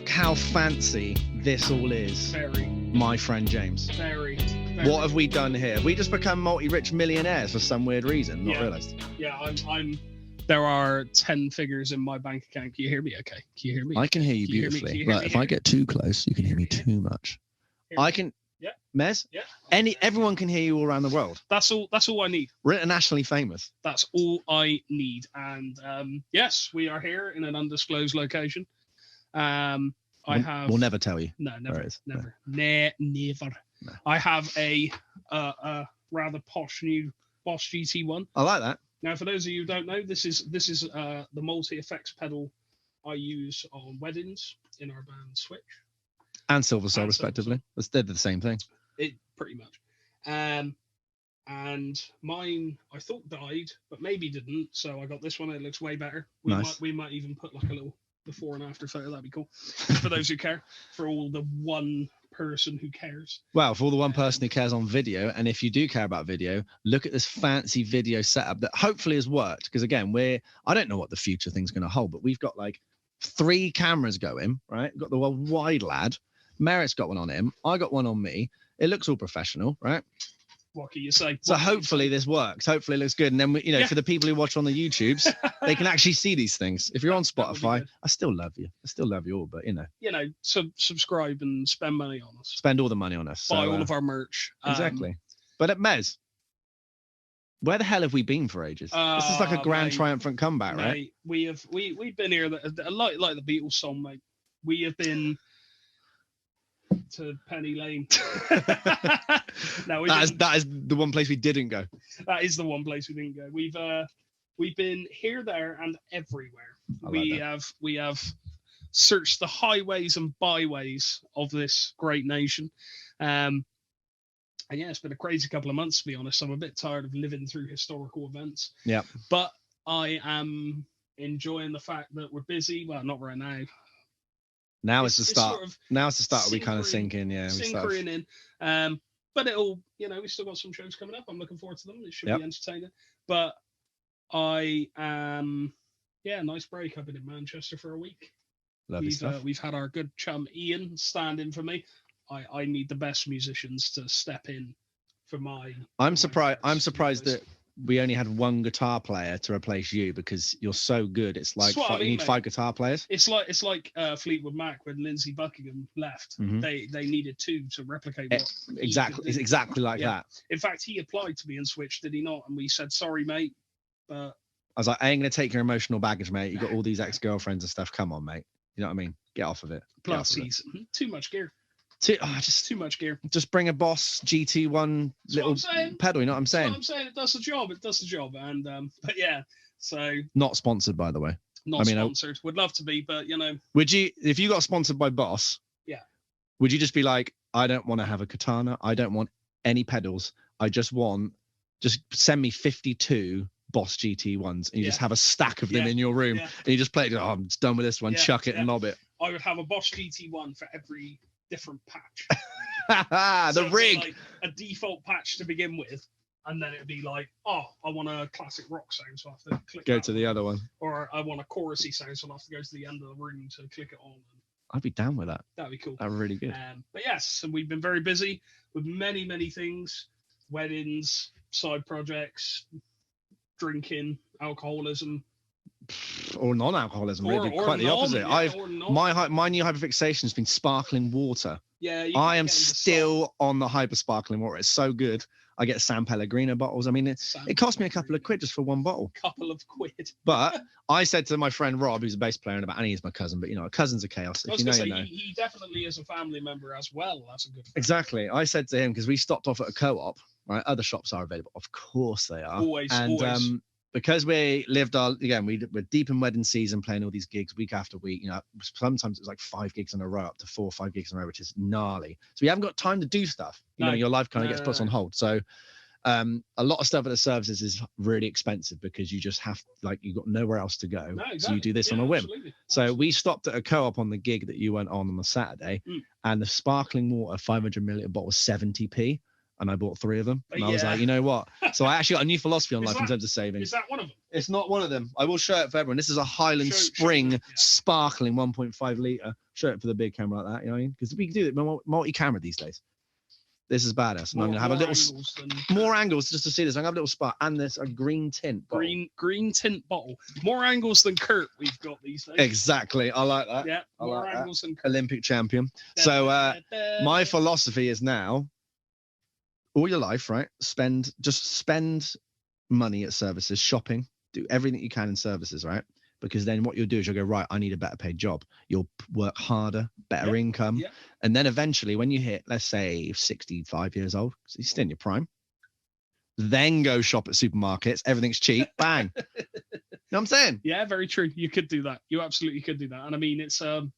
Look how fancy this all is. Very. My friend James. Very. What have we done here? Have we just become multi-rich millionaires for some weird reason? Not realised. Yeah, I'm. There are 10 figures in my bank account. Can you hear me? Okay. Can you hear me? I can hear you beautifully. Right, if I get too close, you can hear me too much. I can. Yeah. Mez? Yeah. Everyone can hear you all around the world. That's all I need. We're internationally famous. That's all I need. And yes, we are here in an undisclosed location. We'll never tell you. No, never. Never. Never. No. I have a rather posh new Boss GT1. I like that. Now, for those of you who don't know, this is the multi-effects pedal I use on weddings in our band Switch. And Silver Soul, respectively. They're the same thing. It pretty much. And mine, I thought died, but maybe didn't. So I got this one. It looks way better. We might even put like a little before and after photo. That'd be cool for those who care. For all the one person who cares. Well, for all the one person who cares on video, and if you do care about video, look at this fancy video setup that hopefully has worked. Because again, I don't know what the future thing's going to hold, but we've got like 3 cameras going, right? We've got the wide lad. Merritt's got one on him. I got one on me. It looks all professional, right? What can you say? So hopefully this works. Hopefully it looks good. And then, for the people who watch on the YouTubes, they can actually see these things. If you're on Spotify, I still love you. I still love you all, but subscribe and spend money on us. Spend all the money on us. Buy all of our merch. Exactly. But at Mez, where the hell have we been for ages? This is like a grand triumphant comeback, right? We've been here, like the Beatles song, mate. We have been to Penny Lane. No, that is the one place we didn't go. That is the one place we didn't go. We've been here, there, and everywhere. We have searched the highways and byways of this great nation. And yeah, it's been a crazy couple of months, to be honest. I'm a bit tired of living through historical events. Yeah. But I am enjoying the fact that we're busy. Well, not right now. Now it's the start. Now it's the start. We kind of sink in, yeah. Sinkering in. But it'll, we still got some shows coming up. I'm looking forward to them. It should be entertaining. But I nice break. I've been in Manchester for a week. Lovely stuff. We've had our good chum Ian stand in for me. I need the best musicians to step in for my. I'm surprised that we only had one guitar player to replace you because you're so good. It's like you need 5 guitar players. It's like Fleetwood Mac when Lindsey Buckingham left. Mm-hmm. They needed 2 to replicate what exactly. It's exactly like that. In fact, he applied to be in Switch, did he not? And we said, sorry, mate. But I was like, I ain't gonna take your emotional baggage, mate. You got all these ex-girlfriends and stuff. Come on, mate. You know what I mean? Get off of it. Plus, he's too much gear. Just too much gear. Just bring a Boss GT1 little pedal. You know what I'm saying? That's what I'm saying. It does the job. It does the job. And but yeah, so not sponsored, by the way. Not sponsored. Would love to be, but Would you, if you got sponsored by Boss? Yeah. Would you just be like, I don't want to have a katana. I don't want any pedals. I just send me 52 Boss GT1s, and you just have a stack of them in your room, and you just play it. Oh, I'm just done with this one. Chuck it and lob it. I would have a Boss GT1 for every different patch. The rig. Like a default patch to begin with, and then it'd be like, oh, I want a classic rock sound, so I have to go to the other one. Or I want a chorusy sound, so I have to go to the end of the room to click it on. I'd be down with that. That'd be cool. That'd be really good. But yes, and we've been very busy with many, many things: weddings, side projects, drinking, alcoholism. Or non-alcoholism, really. Quite the opposite. My new hyperfixation has been sparkling water. Yeah, I am still on the hyper sparkling water. It's so good. I get San Pellegrino bottles. I mean, it cost me a couple of quid just for one bottle. Couple of quid. But I said to my friend Rob, who's a bass player, and he's my cousin, but cousins are chaos. If you know, you know. He definitely is a family member as well. That's a good thing. Exactly. I said to him, because we stopped off at a co-op, right? Other shops are available. Of course they are. Always. Because we're deep in wedding season, playing all these gigs week after week. Sometimes it's like 5 gigs in a row, up to 4 or 5 gigs in a row, which is gnarly. So we haven't got time to do stuff. Your life kind of gets put on hold. So a lot of stuff at the services is really expensive because you just have you've got nowhere else to go. No, exactly. So you do this on a whim. Absolutely. So we stopped at a co-op on the gig that you went on the Saturday, and the sparkling water 500 milliliter bottle was 70p. and I bought 3 of them. And I was Yeah. like, you know what? So I actually got a new philosophy on life in terms of saving. Is that one of them? It's not one of them. I will show it for everyone. This is a Highland Spring sparkling 1.5 litre. Show it for the big camera like that, you know what I mean? Because we can do it multi-camera these days. This is badass. And I'm going to have a little more angles just to see this. I'm going to have a little spot and this a green tint bottle. Green tint bottle. More angles than Kurt we've got these days. Exactly. I like that. Yeah, more angles than Kurt. Olympic champion. So my philosophy is now, all your life, right? Spend money at services, shopping, do everything you can in services, right? Because then what you'll do is you'll go, right, I need a better paid job. You'll work harder, better income. Yep. And then eventually when you hit, let's say 65 years old, so you're still in your prime, then go shop at supermarkets. Everything's cheap. Bang. You know what I'm saying? Yeah, very true. You could do that. You absolutely could do that. And I mean, it's, no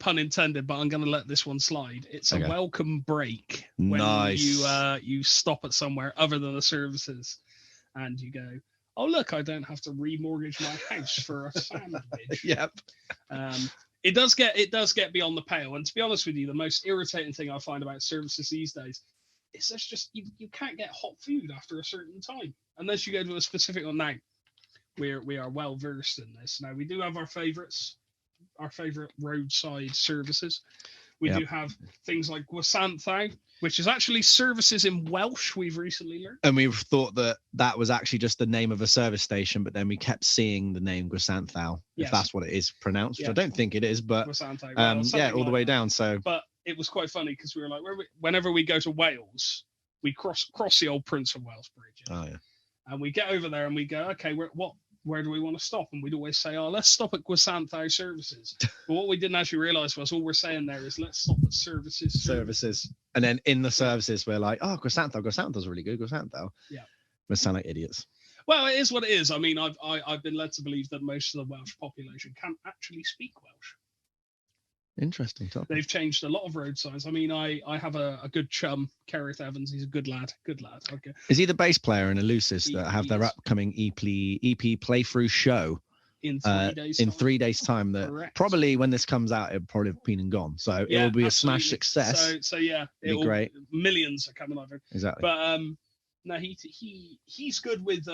pun intended, but I'm going to let this one slide. It's a welcome break when you stop at somewhere other than the services and you go, oh, look, I don't have to remortgage my house for a sandwich. Yep. It does get beyond the pale. And to be honest with you, the most irritating thing I find about services these days is there's just, you can't get hot food after a certain time unless you go to a specific one. Now, we are well versed in this. Now, we do have our favorite roadside services. We do have things like Gwasanthaw, which is actually services in Welsh, we've recently learned. And we've thought that was actually just the name of a service station, but then we kept seeing the name Gwasanthaw, if that's what it is pronounced, which I don't think it is, but all the way down. So, but it was quite funny because we were like, whenever we go to Wales, we cross the old Prince of Wales Bridge. Oh, yeah. And we get over there and we go, okay, where do we want to stop? And we'd always say, oh, let's stop at Gwasanthaw Services. But what we didn't actually realize was all we're saying there is let's stop at services. And then in the services, we're like, oh, Gwasanthaw's really good. Gwasanthaw. Yeah. We sound like idiots. Well, it is what it is. I mean, I've been led to believe that most of the Welsh population can't actually speak Welsh. Interesting topic. They've changed a lot of road signs. I mean, I have a good chum, Kerith Evans. He's a good lad. Okay. Is he the bass player in Elusis that have their upcoming EP playthrough show in 3 days? In 3 days' time. That Correct. Probably when this comes out, it'll probably have been and gone. So it will be a smash success. So yeah, it'll be great. Millions are coming over. Exactly. But no, he's good with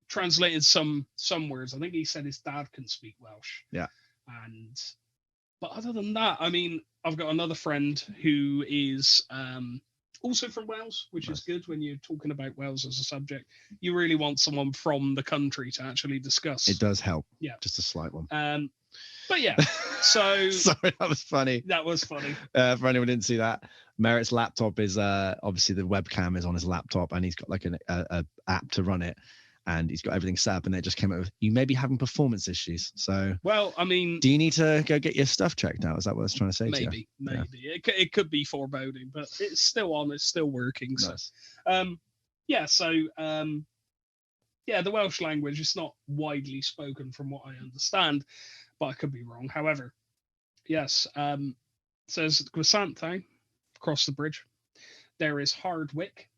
translating some words. I think he said his dad can speak Welsh. Yeah. But other than that, I mean, I've got another friend who is also from Wales, which is good when you're talking about Wales as a subject. You really want someone from the country to actually discuss. It does help. Yeah. Just a slight one. But yeah, so... Sorry, that was funny. That was funny. For anyone who didn't see that, Merritt's laptop is, obviously the webcam is on his laptop and he's got like an app to run it. And he's got everything set up, and they just came out with, you may be having performance issues. So, well, I mean, do you need to go get your stuff checked out? Is that what I was trying to say? Maybe. Yeah. It could be foreboding, but it's still on. It's still working. Nice. So, the Welsh language is not widely spoken, from what I understand, but I could be wrong. However, yes, says Gwasanthaw across the bridge. There is Hardwick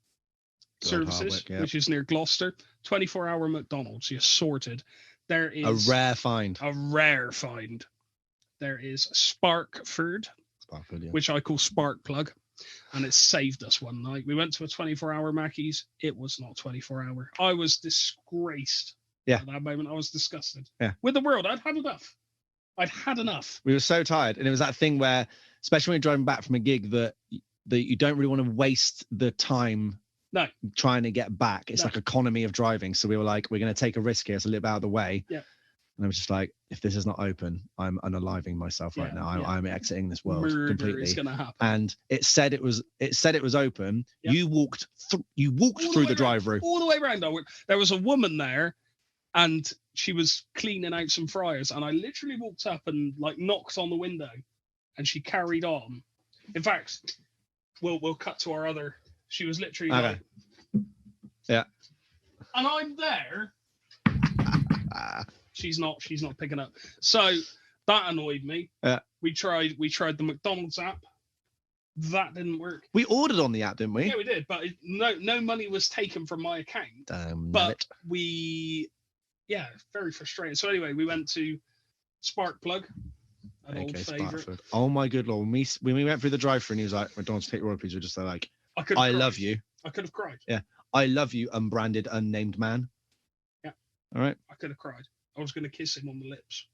services, which is near Gloucester. 24-hour McDonald's. You're sorted. There is a rare find. There is Sparkford, which I call Spark Plug, and it saved us one night. We went to a 24-hour Mackey's. It was not 24-hour. I was disgraced. At that moment, I was disgusted. Yeah. With the world, I'd had enough. We were so tired, and it was that thing where, especially when you're driving back from a gig, that you don't really want to waste the time. No. Trying to get back. It's like economy of driving. So we were like, we're going to take a risk here. It's a little bit out of the way. Yeah. And I was just like, if this is not open, I'm unaliving myself right now. I'm exiting this world completely. Is gonna happen. And it said it was open. Yep. You walked through the drive-through. All the way around. There was a woman there and she was cleaning out some fryers. And I literally walked up and like knocked on the window and she carried on. In fact, we'll cut to our other. She was literally like, yeah. And I'm there. She's not picking up. So that annoyed me. Yeah. We tried the McDonald's app. That didn't work. We ordered on the app, didn't we? Yeah, we did, but no money was taken from my account. But very frustrating. So anyway, we went to Sparkplug. an old favourite. Oh my good lord! When we went through the drive-thru and he was like, "McDonald's, take your order, please," we're just like, "I love you." I could have cried. Yeah, I love you, unbranded, unnamed man. Yeah. All right. I could have cried. I was going to kiss him on the lips.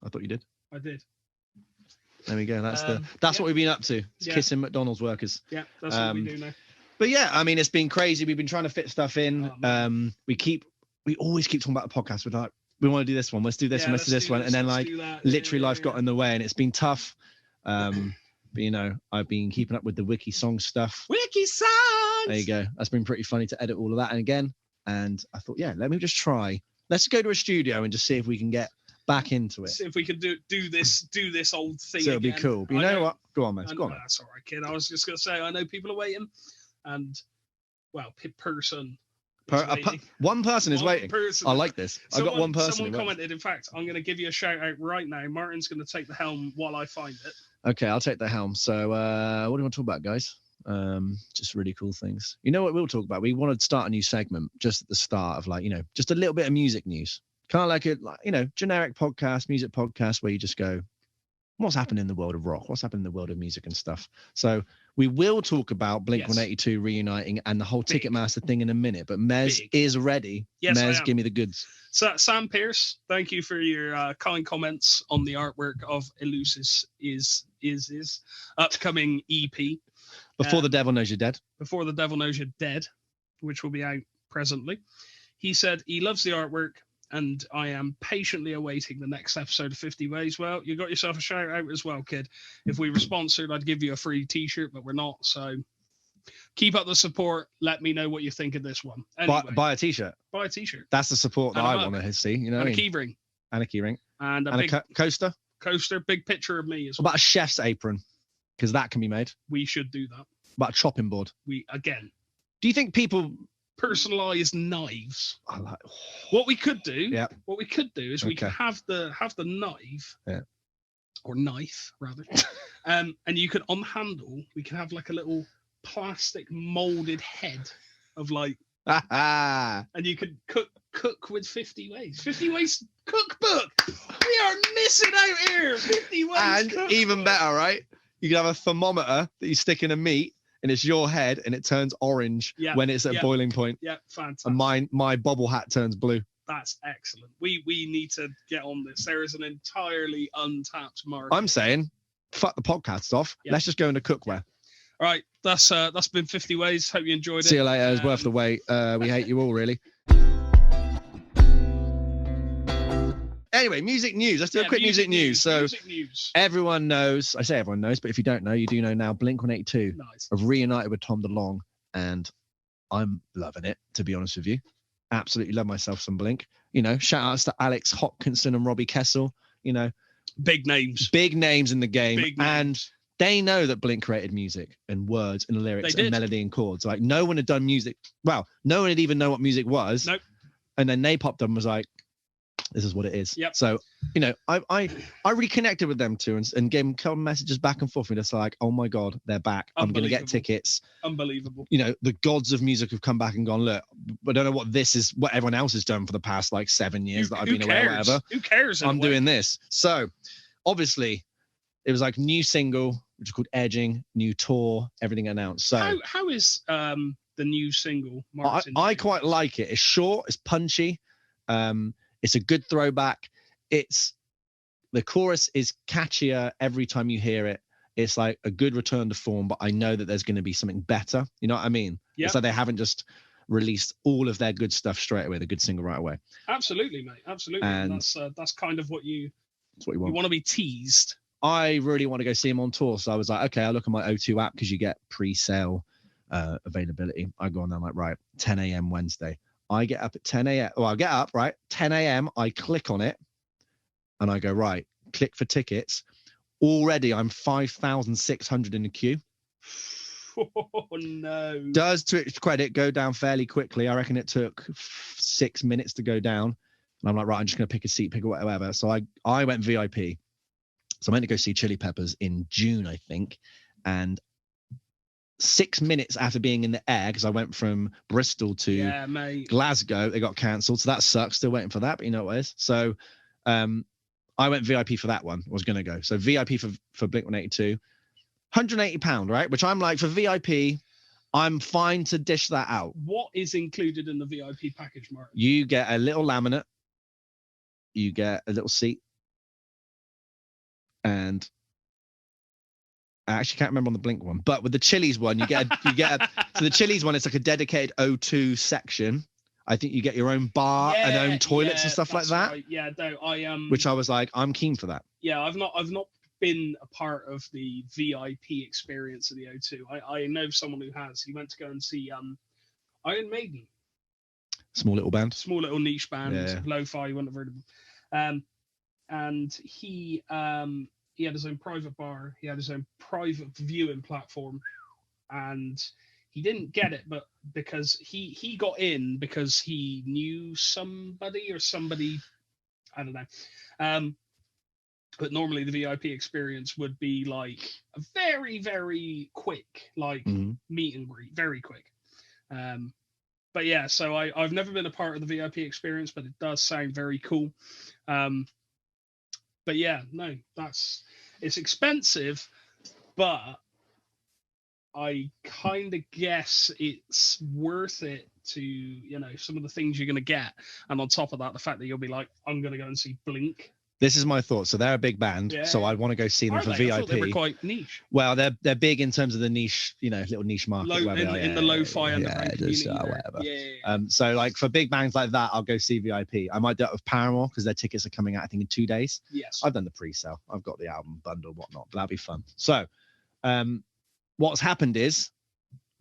I thought you did. I did. There we go. That's what we've been up to. It's kissing McDonald's workers. Yeah, that's what we do now. But yeah, I mean, it's been crazy. We've been trying to fit stuff in. We always keep talking about the podcast. We're like, we want to do this one. Let's do this one. Let's do this one. And then literally life got in the way, and it's been tough. But I've been keeping up with the Wiki Song stuff. Wiki Songs. There you go. That's been pretty funny to edit all of that. And again, and I thought, yeah, let me just try. Let's go to a studio and just see if we can get back into it. See if we can do this old thing. So it'll be cool. But you know what? Go on, man. Go on. That's all right, kid. I was just gonna say, I know people are waiting, and one person is waiting. I like this. I got one person. Someone commented. In fact, I'm going to give you a shout out right now. Martin's going to take the helm while I find it. Okay, I'll take the helm. So, what do you want to talk about, guys? Just really cool things. You know what we'll talk about? We want to start a new segment just at the start of just a little bit of music news. Kind of like a generic music podcast where you just go, what's happened in the world of rock? What's happened in the world of music and stuff? So we will talk about Blink-182 reuniting and the whole Ticketmaster thing in a minute. But Mez is ready. Yes, Mez, give me the goods. So Sam Pierce, thank you for your kind comments on the artwork of Elusis is upcoming EP. Before the Devil Knows You're Dead. Before the Devil Knows You're Dead, which will be out presently. He said he loves the artwork, and I am patiently awaiting the next episode of 50 Ways. Well, you got yourself a shout out as well, kid. If we were sponsored, I'd give you a free t-shirt, but we're not. So keep up the support. Let me know what you think of this one. Anyway, buy a t-shirt. Buy a t-shirt. That's the support that I want to see. You know, and a key ring. And a key ring. And a big coaster. Coaster. Big picture of me as well. What about a chef's apron? Because that can be made. We should do that. About a chopping board. Again. Do you think people personalized knives? What we could do is we could have the knife, or knife rather, and you could on the handle we could have like a little plastic molded head of and you could cook with 50 ways cookbook. We are missing out here. 50 ways and cookbook. Even better, right? You could have a thermometer that you stick in a meat, and it's your head, and it turns orange when it's at boiling point. Yeah, fantastic. And my bobble hat turns blue. That's excellent. We need to get on this. There is an entirely untapped market. I'm saying, fuck the podcast off. Yeah. Let's just go into cookware. All right, that's been 50 Ways. Hope you enjoyed it. See you later. It's worth the wait. We hate you all, really. Anyway, music news. Let's do a quick music news. So everyone knows, I say everyone knows, but if you don't know, you do know now, Blink-182 have reunited with Tom DeLonge, and I'm loving it, to be honest with you. Absolutely love myself some Blink. Shout outs to Alex Hopkinson and Robbie Kessel, Big names. Big names in the game. And they know that Blink created music and words and lyrics and melody and chords. Like, no one had done music. Well, no one had even known what music was. Nope. And then they popped up and was like, this is what it is. Yep. So, I really connected with them too and gave them a couple messages back and forth. And just like, oh my God, they're back. I'm going to get tickets. Unbelievable. The gods of music have come back and gone, look, I don't know what everyone else has done for the past 7 years that I've been away or whatever. Who cares? I'm doing this. So obviously it was new single, which is called Edging, new tour, everything announced. So how is the new single? I quite like it. It's short, it's punchy. It's a good throwback. The chorus is catchier every time you hear it. It's like a good return to form, but I know that there's going to be something better. You know what I mean? Yeah. It's like they haven't just released all of their good stuff straight away, the good single right away. Absolutely, mate. Absolutely. And that's kind of what you want. You want to be teased. I really want to go see him on tour. So I was like, okay, I'll look at my O2 app because you get pre-sale availability. I go on there, right, 10 a.m. Wednesday. I get up at 10 a.m. Well, I get up, right? 10 a.m. I click on it and I go, right, click for tickets. Already I'm 5,600 in the queue. Oh, no. Does, to its credit, go down fairly quickly. I reckon it took 6 minutes to go down. And I'm like, right, I'm just going to pick a seat, pick whatever. So I went VIP. So I went to go see Chili Peppers in June, I think. And 6 minutes after being in the air, because I went from Bristol to Glasgow, they got cancelled. So that sucks. Still waiting for that, but you know what it is. So I went VIP for that one. I was going to go. So VIP for Blink-182, £180, right? Which I'm like, for VIP, I'm fine to dish that out. What is included in the VIP package, Mark? You get a little laminate. You get a little seat. And I actually can't remember on the Blink one, but with the Chili's one, so the Chili's one, it's like a dedicated O2 section. I think you get your own bar and own toilets and stuff like that. Right. Yeah, no, which I was like, I'm keen for that. Yeah, I've not been a part of the VIP experience of the O2. I know someone who has. He went to go and see Iron Maiden. Small little band. Small little niche band, lo-fi. You wouldn't have heard of them. And he had his own private bar. He had his own private viewing platform, and he didn't get it, but because he got in because he knew somebody, I don't know. But normally the VIP experience would be like a very, very quick, like meet and greet, very quick. But yeah, so I've never been a part of the VIP experience, but it does sound very cool. But yeah, no, it's expensive, but I kind of guess it's worth it to, some of the things you're going to get. And on top of that, the fact that you'll be like, I'm going to go and see Blink. This is my thought. So they're a big band, so I want to go see them for VIP. I thought they were quite niche. Well, they're big in terms of the niche, little niche market. In the lo-fi underground community. Whatever. So like for big bands like that, I'll go see VIP. I might do it with Paramore because their tickets are coming out, I think, in 2 days. Yes. I've done the pre-sale. I've got the album bundle, whatnot. But that'll be fun. So what's happened is,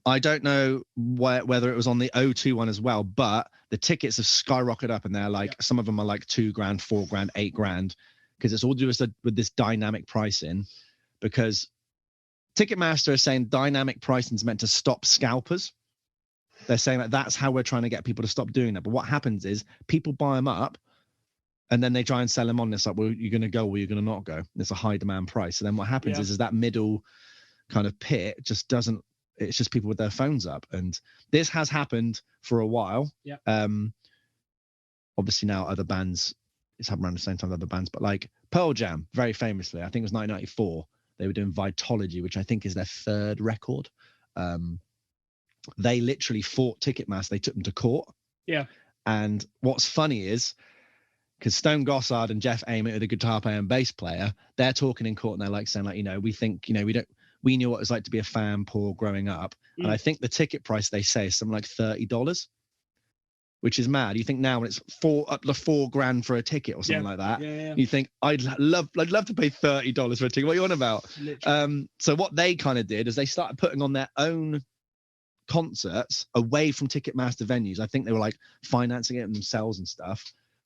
I don't know whether it was on the O2 one as well, but the tickets have skyrocketed up, and they're like, some of them are like $2,000, $4,000, $8,000, because it's all to do with this dynamic pricing. Because Ticketmaster is saying dynamic pricing is meant to stop scalpers. They're saying that that's how we're trying to get people to stop doing that. But what happens is people buy them up, and then they try and sell them on. It's like, well, you're going to go or you're going to not go. It's a high demand price. So then what happens is that middle kind of pit just doesn't. It's just people with their phones up, and this has happened for a while. Yeah. Obviously now other bands, it's happened around the same time as other bands, but like Pearl Jam, very famously, I think it was 1994. They were doing Vitology, which I think is their third record. They literally fought Ticketmaster. They took them to court. Yeah. And what's funny is, because Stone Gossard and Jeff Ament are the guitar player and bass player, they're talking in court and they're like saying like, we think, we knew what it was like to be a fan poor growing up. And I think the ticket price they say is something like $30, which is mad. You think now when it's up to $4,000 for a ticket or something like that, you think I'd love to pay $30 for a ticket. What are you on about? So what they kind of did is they started putting on their own concerts away from Ticketmaster venues. I think they were like financing it themselves and stuff.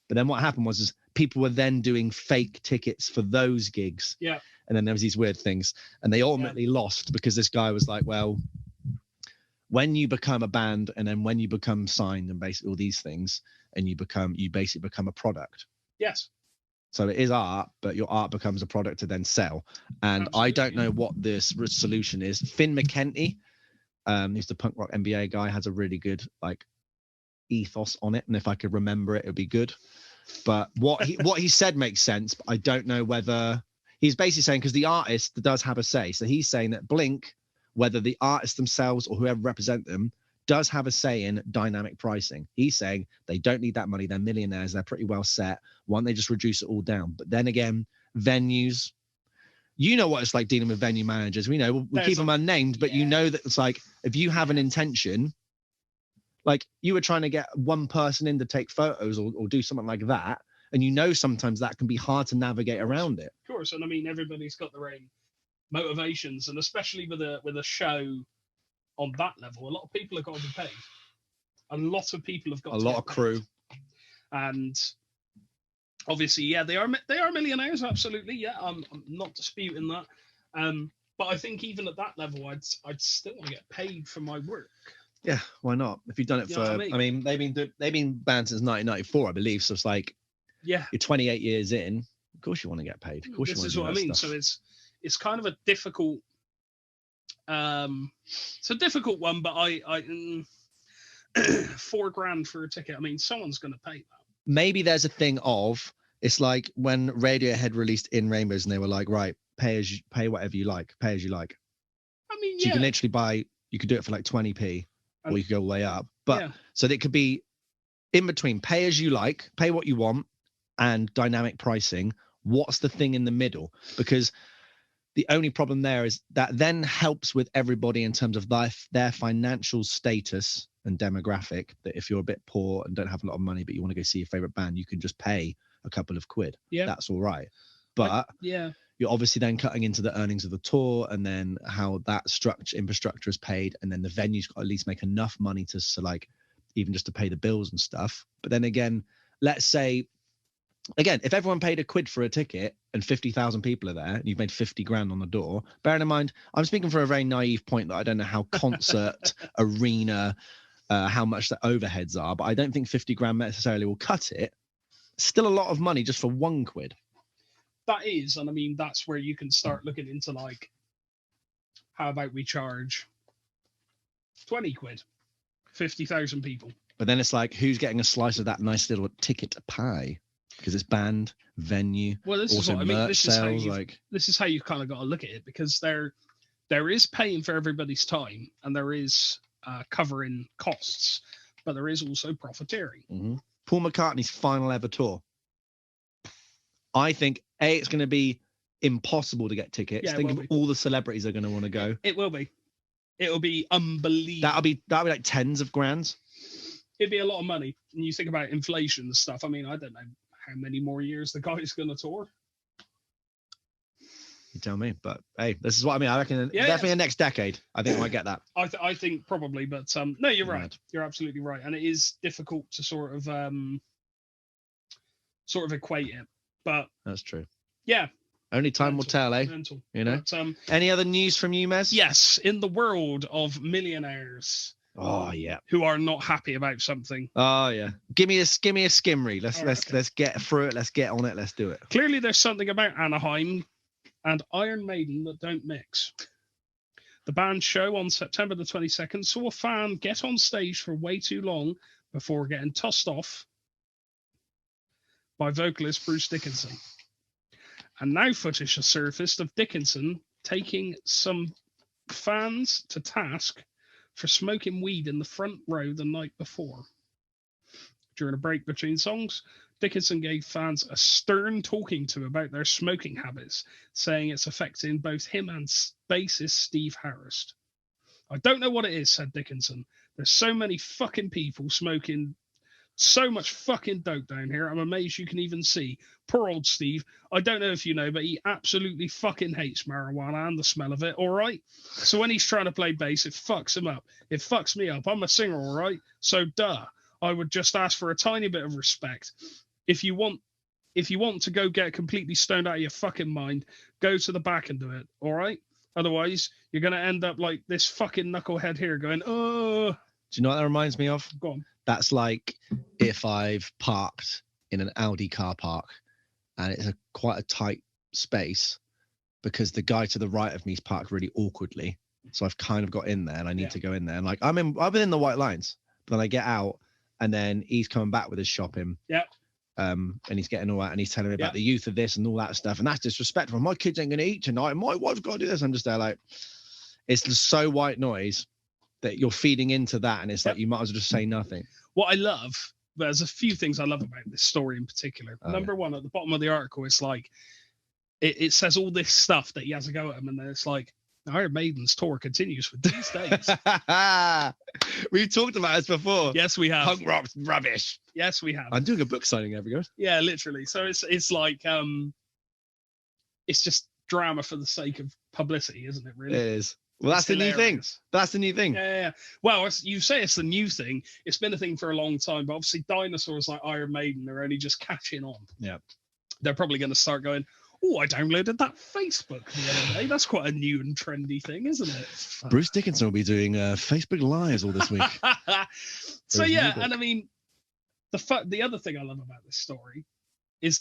But then what happened was people were then doing fake tickets for those gigs. Yeah. And then there was these weird things, and they ultimately lost because this guy was like, well, when you become a band and then when you become signed and basically all these things, and you basically become a product. Yes. So it is art, but your art becomes a product to then sell. And absolutely. I don't know what this solution is. Finn McKenty, who's the punk rock NBA guy, has a really good like ethos on it. And if I could remember it, it'd be good. But what he said makes sense, but I don't know whether he's basically saying, because the artist does have a say. So he's saying that Blink, whether the artists themselves or whoever represent them, does have a say in dynamic pricing. He's saying they don't need that money. They're millionaires. They're pretty well set. Why don't they just reduce it all down? But then again, venues, what it's like dealing with venue managers. We'll keep them unnamed, but that it's like, if you have an intention, like you were trying to get one person in to take photos or do something like that, and sometimes that can be hard to navigate around it. Of course, and I mean everybody's got their own motivations, and especially with a show on that level, a lot of people have got to be paid. A lot of people have got a lot of crew, and obviously, they are millionaires. Absolutely, yeah. I'm not disputing that. But I think even at that level, I'd still want to get paid for my work. Yeah, why not? If you've done it for, I mean, they've been banned since 1994, I believe. So it's like, you're 28 years in. Of course, you want to get paid. Of course, this is what I mean. Stuff. So it's kind of a difficult. It's a difficult one, but I $4,000 for a ticket. I mean, someone's going to pay that. Maybe there's a thing of, It's like when Radiohead released In Rainbows and they were like, right, pay whatever you like, pay as you like. I mean, So you can literally you could do it for like 20p, or you could go way up. But so it could be in between, pay as you like, pay what you want, and dynamic pricing. What's the thing in the middle? Because the only problem there is that then helps with everybody in terms of their financial status and demographic, that if you're a bit poor and don't have a lot of money, but you want to go see your favorite band, you can just pay a couple of quid. Yeah, that's all right. But you're obviously then cutting into the earnings of the tour, and then how that infrastructure is paid, and then the venue's got to at least make enough money to like even just to pay the bills and stuff. But then again, let's say if everyone paid a quid for a ticket and 50,000 people are there and you've made 50 grand on the door, bearing in mind, I'm speaking for a very naive point that I don't know how concert arena, how much the overheads are, but I don't think 50 grand necessarily will cut it. Still a lot of money just for 1 quid. That is, and I mean, that's where you can start looking into like, how about we charge 20 quid, 50,000 people. But then it's like, who's getting a slice of that nice little ticket pie? Because it's band, venue, well, this also is what I mean. This is how you kind of got to look at it, because there is paying for everybody's time, and there is covering costs, but there is also profiteering. Mm-hmm. Paul McCartney's final ever tour. I think it's going to be impossible to get tickets. Think of all the celebrities are going to want to go. It will be. It'll be unbelievable. That'll be like tens of grands. It'd be a lot of money. And you think about inflation and stuff. I mean, I don't know how many more years the guy's going to tour. You tell me. But hey, this is what I mean. I reckon definitely the next decade. I think I might get that. I think probably, but no, you're right. You're absolutely right. And it is difficult to sort of equate it. But that's true. Yeah. Only time will tell, eh? You know. But, any other news from you, Mez? Yes, in the world of millionaires. Oh yeah. Who are not happy about something. Oh yeah. Give me a skim read. Let's get through it. Let's get on it. Let's do it. Clearly, there's something about Anaheim and Iron Maiden that don't mix. The band's show on September the 22nd saw a fan get on stage for way too long before getting tossed off by vocalist Bruce Dickinson. And now footage has surfaced of Dickinson taking some fans to task for smoking weed in the front row the night before. During a break between songs, Dickinson gave fans a stern talking to about their smoking habits, saying it's affecting both him and bassist Steve Harris. I don't know what it is, said Dickinson. There's so many fucking people smoking so much fucking dope down here. I'm amazed you can even see. Poor old Steve. I don't know if you know, but he absolutely fucking hates marijuana and the smell of it, all right? So when he's trying to play bass, it fucks him up. It fucks me up. I'm a singer, all right? So I would just ask for a tiny bit of respect. If you want to go get completely stoned out of your fucking mind, go to the back and do it, all right? Otherwise, you're going to end up like this fucking knucklehead here going, oh. Do you know what that reminds me of? Go on. That's like if I've parked in an Audi car park and it's quite a tight space because the guy to the right of me is parked really awkwardly. So I've kind of got in there and I need to go in there. And like I've been in the white lines, but then I get out and then he's coming back with his shopping. Yeah. And he's getting all that and he's telling me about the youth of this and all that stuff. And that's disrespectful. My kids ain't going to eat tonight. My wife's got to do this. I'm just there like, it's just so white noise that you're feeding into that, and it's like you might as well just say nothing. What I love, there's a few things I love about this story in particular. Number one, at the bottom of the article, it's like it says all this stuff that he has a go at him, and then it's like Iron Maiden's tour continues for these days. We've talked about this before. Yes, we have. Punk rock's rubbish. Yes, we have. I'm doing a book signing every go. Yeah, literally. So it's like it's just drama for the sake of publicity, isn't it? Really, it is. Well, that's the new thing. That's the new thing. Yeah. Well, you say it's the new thing. It's been a thing for a long time, but obviously dinosaurs like Iron Maiden are only just catching on. Yeah. They're probably going to start going, oh, I downloaded that Facebook the other day. That's quite a new and trendy thing, isn't it? Bruce Dickinson will be doing Facebook Lives all this week. So, yeah, and I mean, the other thing I love about this story is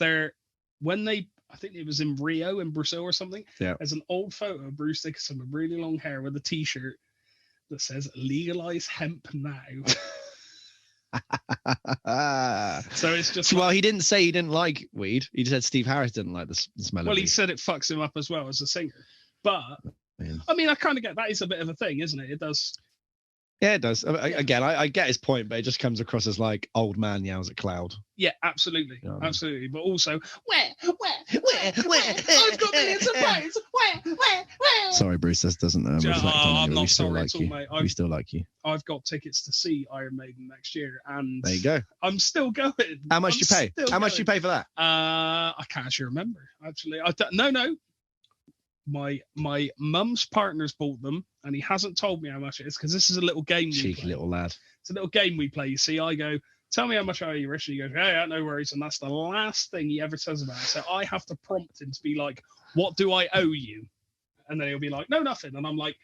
I think it was in Rio, in Brazil or something. Yeah. There's an old photo of Bruce Dickinson with really long hair with a T-shirt that says "Legalize hemp now." So it's just. Well, he didn't say he didn't like weed. He just said Steve Harris didn't like the smell of weed. Well, he said it fucks him up as well as a singer. But Man. I mean, I kind of get that is a bit of a thing, isn't it? It does. Yeah, it does. Again, I get his point, but it just comes across as like old man yells at cloud. Yeah, absolutely, You know what I mean? absolutely. But also, where? I've got millions of ways. Where? Sorry, Bruce, this doesn't reflect on I'm you. not We still sorry like at all, you. mate. We still like you. I've got tickets to see Iron Maiden next year, and There you go. I'm still going. How much do you pay? How much do you pay for that? I can't actually remember. Actually, no. My mum's partner's bought them, and he hasn't told me how much it is because this is a little game. Cheeky little lad. It's a little game we play. You see, I go, tell me how much are you, Rich? And he goes, yeah, no worries. And that's the last thing he ever says about it. So I have to prompt him to be like, what do I owe you? And then he'll be like, no, nothing. And I'm like,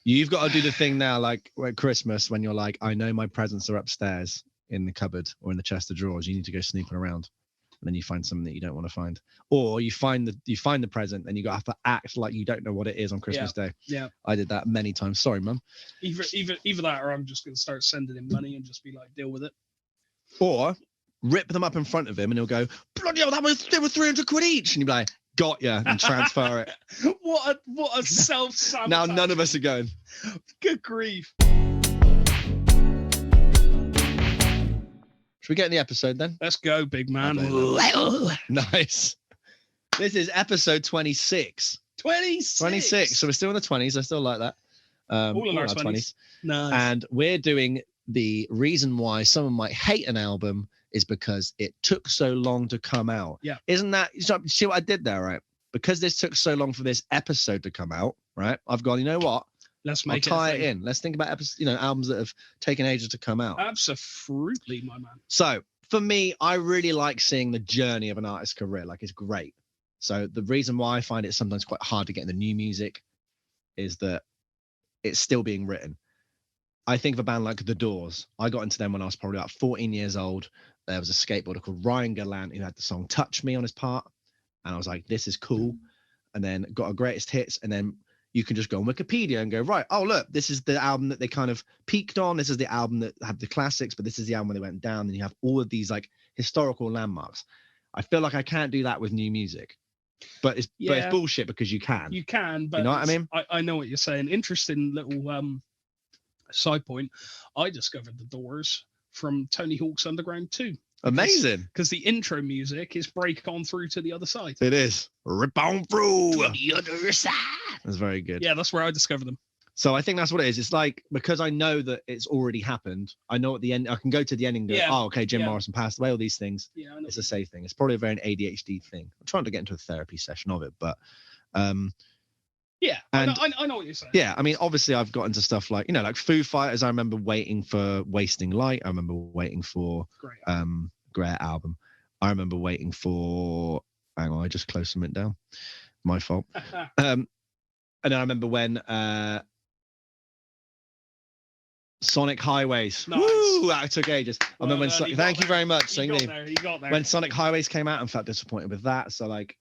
You've got to do the thing now, like at Christmas, when you're like, I know my presents are upstairs in the cupboard or in the chest of drawers. You need to go snooping around. And then you find something that you don't want to find, or you find the present, and you have to act like you don't know what it is on Christmas Day. Yeah, I did that many times. Sorry, Mum. Either that, or I'm just going to start sending him money and just be like, deal with it. Or rip them up in front of him, and he'll go, bloody hell, they were 300 quid each, and you'll be like, got ya, and transfer it. What a self-sabotage. Now none of us are going. Good grief. Should we get in the episode then? Let's go, big man. Nice. This is episode 26. 26. So we're still in the 20s. I still like that. All in our 20s. Nice. And we're doing the reason why someone might hate an album is because it took so long to come out. Yeah. Isn't that, see what I did there, right? Because this took so long for this episode to come out, right? I've gone, you know what? Let's make I'll tie it in. Let's think about albums that have taken ages to come out. Absolutely, my man. So for me, I really like seeing the journey of an artist's career. Like, it's great. So the reason why I find it sometimes quite hard to get in the new music is that it's still being written. I think of a band like The Doors. I got into them when I was probably about 14 years old. There was a skateboarder called Ryan Gallant who had the song Touch Me on his part. And I was like, this is cool. And then got a greatest hits. And then you can just go on Wikipedia and go, right, oh, look, this is the album that they kind of peaked on. This is the album that had the classics, but this is the album where they went down. And you have all of these like historical landmarks. I feel like I can't do that with new music, but it's bullshit because you can. You can, but you know what I mean? I know what you're saying. Interesting little side point. I discovered The Doors from Tony Hawk's Underground 2. Amazing. Because the intro music is break on through to the other side. It is. Rip on through. To the other side. That's very good. Yeah, that's where I discovered them. So I think that's what it is. It's like, because I know that it's already happened, I know at the end, I can go to the end and go, oh, okay, Jim Morrison passed away, all these things. Yeah, I know. It's a safe thing. It's probably a very ADHD thing. I'm trying to get into a therapy session of it, but yeah, and I know what you're saying. Yeah, I mean, obviously I've got into stuff like, like Foo Fighters. I remember waiting for Wasting Light. I remember waiting for Great album. I remember waiting for, hang on, I just closed something down. My fault. And then I remember when Sonic Highways. Nice. Woo! That took ages. I remember when thank you very much. He got there. When Sonic Highways came out, I felt disappointed with that. So like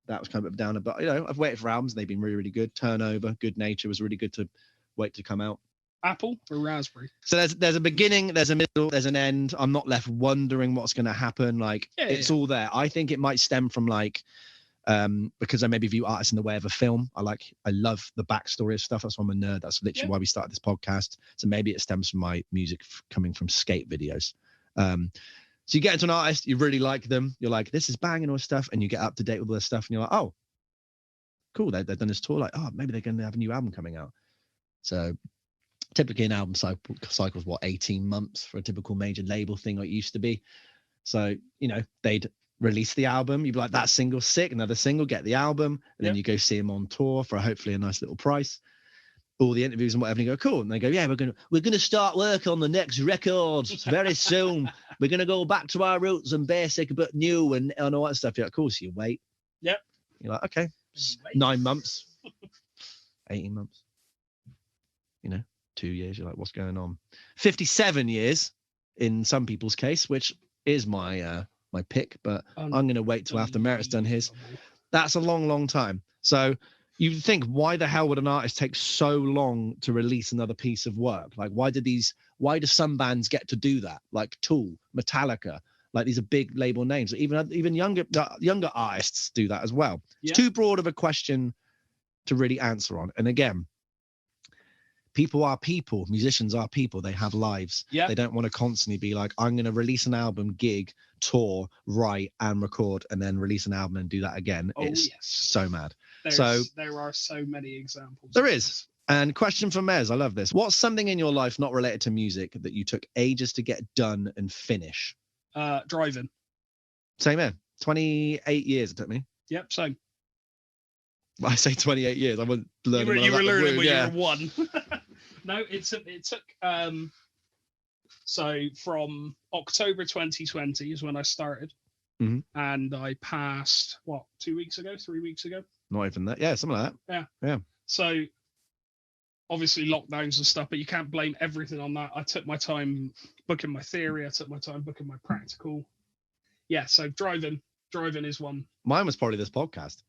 that was kind of a downer. But I've waited for albums. They've been really, really good. Turnover, Good Nature was really good to wait to come out. Apple or raspberry? So there's a beginning, there's a middle, there's an end. I'm not left wondering what's going to happen. Like it's all there. I think it might stem from like because I maybe view artists in the way of a film. I love the backstory of stuff. That's why I'm a nerd. That's literally why we started this podcast. So maybe it stems from my music coming from skate videos. So you get into an artist, you really like them. You're like, this is banging all stuff, and you get up to date with all this stuff, and you're like, oh, cool. They've done this tour. Like, oh, maybe they're going to have a new album coming out. So typically an album cycles 18 months for a typical major label thing, like it used to be. So they'd release the album, you'd be like, that single's sick, another single, get the album, and then you go see them on tour for hopefully a nice little price, all the interviews and whatever, and you go, cool, and they go, yeah, we're gonna start work on the next records very soon. We're gonna go back to our roots and basic but new and all that stuff. You're like, cool. So you wait. Yep. You're like, okay, 9 months, 18 months, 2 years. You're like, what's going on? 57 years in some people's case, which is my pick, but I'm going to wait till after Merritt's done his. That's a long, long time. So you think, why the hell would an artist take so long to release another piece of work? Like, why did these why do some bands get to do that? Like Tool, Metallica, like these are big label names. Even younger artists do that as well. It's too broad of a question to really answer on. And again, people are people, musicians are people, they have lives. They don't want to constantly be like, I'm going to release an album, gig, tour, write and record, and then release an album and do that again. It's so mad. There are so many examples. There is. And question from Mez, I love this. What's something in your life not related to music that you took ages to get done and finish? Driving. Same here. 28 years it took me. Yep, same. I say 28 years. I wasn't learning. You were learning when you were 1. No, it took so from October 2020 is when I started, and I passed 3 weeks ago. Not even that. Yeah, something like that. Yeah. So obviously lockdowns and stuff, but you can't blame everything on that. I took my time booking my theory. I took my time booking my practical. Yeah. So driving is one. Mine was probably this podcast.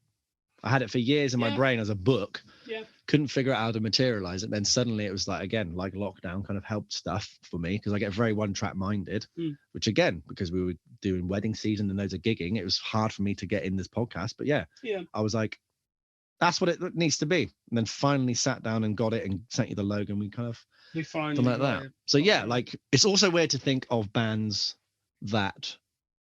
I had it for years in my brain as a book. Yeah. Couldn't figure out how to materialize it. Then suddenly it was like, again, like lockdown kind of helped stuff for me because I get very one-track minded, which again, because we were doing wedding season and loads of gigging, it was hard for me to get in this podcast. But yeah, I was like, that's what it needs to be. And then finally sat down and got it and sent you the logo and we finally done like that. So yeah, like it's also weird to think of bands that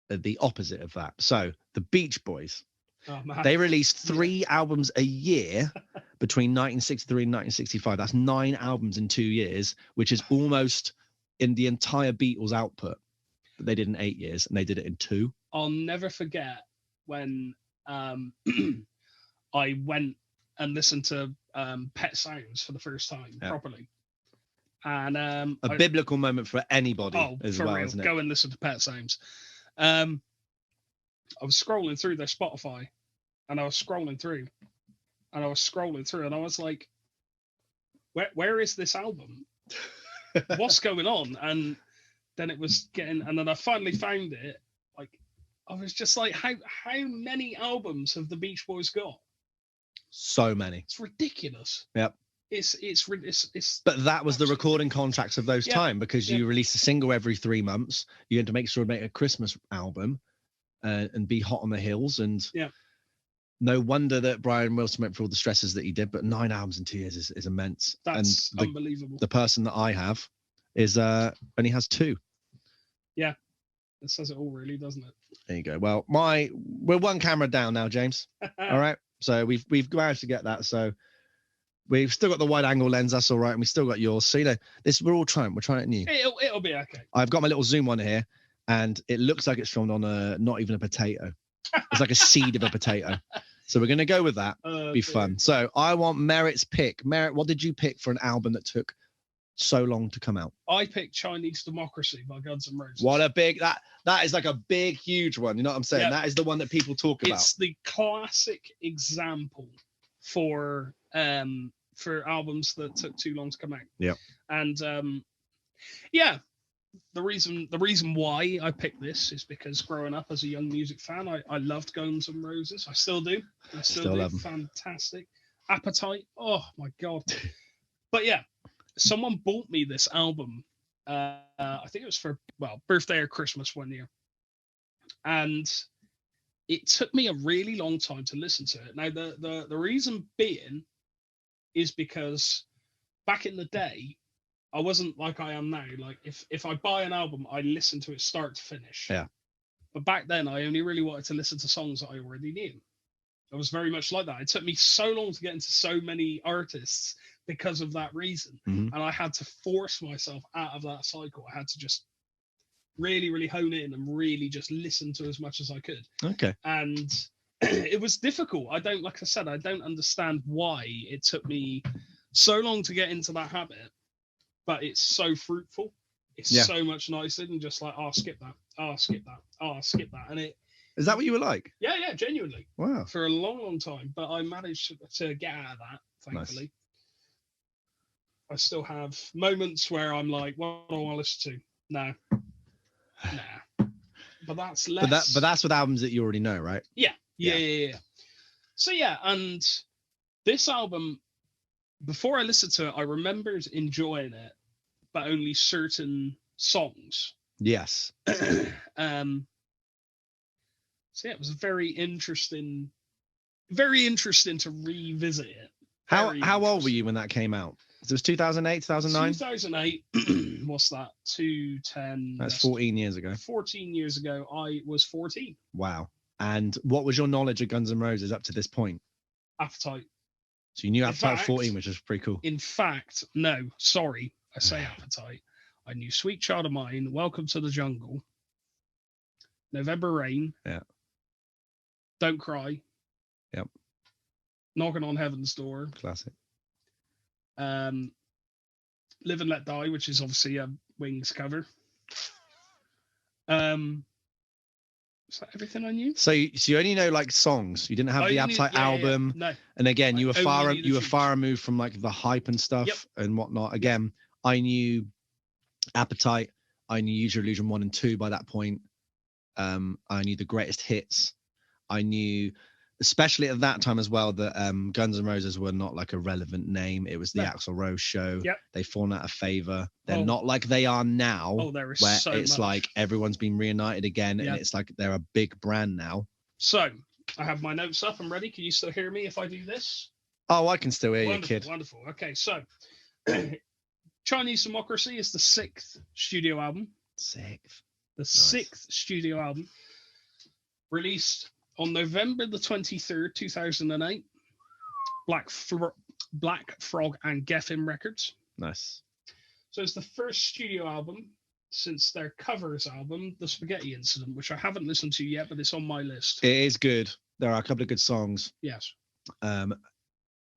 are the opposite of that. So the Beach Boys. Oh, they released 3 albums a year between 1963 and 1965. That's 9 albums in 2 years, which is almost in the entire Beatles output. But they did in 8 years, and they did it in 2. I'll never forget when I went and listened to Pet Sounds for the first time properly. And a biblical moment for anybody as well, real. Isn't it? Go and listen to Pet Sounds. I was scrolling through their Spotify, and I was scrolling through, and I was like, where is this album? What's going on? And then it was and then I finally found it. Like, I was just like, how many albums have the Beach Boys got? So many. It's ridiculous. Yep. It's but that was the recording contracts of those time, because you release a single every 3 months. You had to make sure to make a Christmas album and be hot on the heels. And no wonder that Brian Wilson went through all the stresses that he did, but 9 albums in 2 years is immense. That's unbelievable. The person that I have is only has 2. Yeah. That says it all, really, doesn't it? There you go. Well, we're 1 camera down now, James. All right. So we've managed to get that. So we've still got the wide angle lens. That's all right. And we still got yours. So, we're trying it new. It'll be okay. I've got my little zoom on here, and it looks like it's filmed on not even a potato. It's like a seed of a potato. So we're going to go with that. Be fun. So I want Merritt's pick. Merritt, what did you pick for an album that took so long to come out? I picked Chinese Democracy by Guns N' Roses. What a big, that is like a big, huge one. You know what I'm saying? That is the one that people talk about. It's the classic example for albums that took too long to come out. Yeah. And the reason why I picked this is because growing up as a young music fan, I loved Guns N' Roses. I still do. I still do. Fantastic. Appetite. Oh my God. But yeah, someone bought me this album. I think it was for birthday or Christmas one year, and it took me a really long time to listen to it. Now the reason being is because back in the day, I wasn't like I am now. Like if I buy an album, I listen to it start to finish. Yeah. But back then, I only really wanted to listen to songs that I already knew. I was very much like that. It took me so long to get into so many artists because of that reason. Mm-hmm. And I had to force myself out of that cycle. I had to just really, really hone in and really just listen to as much as I could. Okay. And it was difficult. Like I said, I don't understand why it took me so long to get into that habit, but it's so fruitful. It's so much nicer than just like, skip that, skip that, skip that. And is that what you were like? Yeah, genuinely. Wow. For a long, long time. But I managed to get out of that, thankfully. Nice. I still have moments where I'm like, what do I want to listen to? No. Nah. But that's less. But that's with albums that you already know, right? Yeah. So and this album, before I listened to it, I remembered enjoying it, but only certain songs. Yes. So yeah, it was very interesting to revisit it. How old were you when that came out? It was 2008, 2009? 2008. What's that? 210. That's 14 years ago. 14 years ago, I was 14. Wow. And what was your knowledge of Guns N' Roses up to this point? Appetite. So you knew Appetite at 14, which is pretty cool. In fact, no, sorry, I say Appetite. I knew Sweet Child of Mine, Welcome to the Jungle, November Rain. Yeah. Don't Cry. Yep. Knocking on Heaven's Door. Classic. Live and Let Die, which is obviously a Wings cover. Is that everything I knew? So you only know like songs. You didn't have the Appetite album. Yeah. No. And again, you were far removed from like the hype and stuff and whatnot. Again, I knew Appetite. I knew Use Your Illusion 1 and 2 by that point. I knew the greatest hits. I knew, especially at that time as well, that Guns N' Roses were not like a relevant name. It was the Axl Rose show. Yep. They've fallen out of favor. They're not like they are now. Oh, there is where so it's much. Like everyone's been reunited again, and it's like they're a big brand now. So I have my notes up. I'm ready. Can you still hear me if I do this? Oh, I can still hear you, kid. Wonderful. Okay, so Chinese Democracy is the 6th studio album. The sixth studio album, released on November the 23rd, 2008. Black Frog and Geffen Records. Nice. So it's the first studio album since their covers album, The Spaghetti Incident, which I haven't listened to yet, but it's on my list. It is good. There are a couple of good songs. Yes.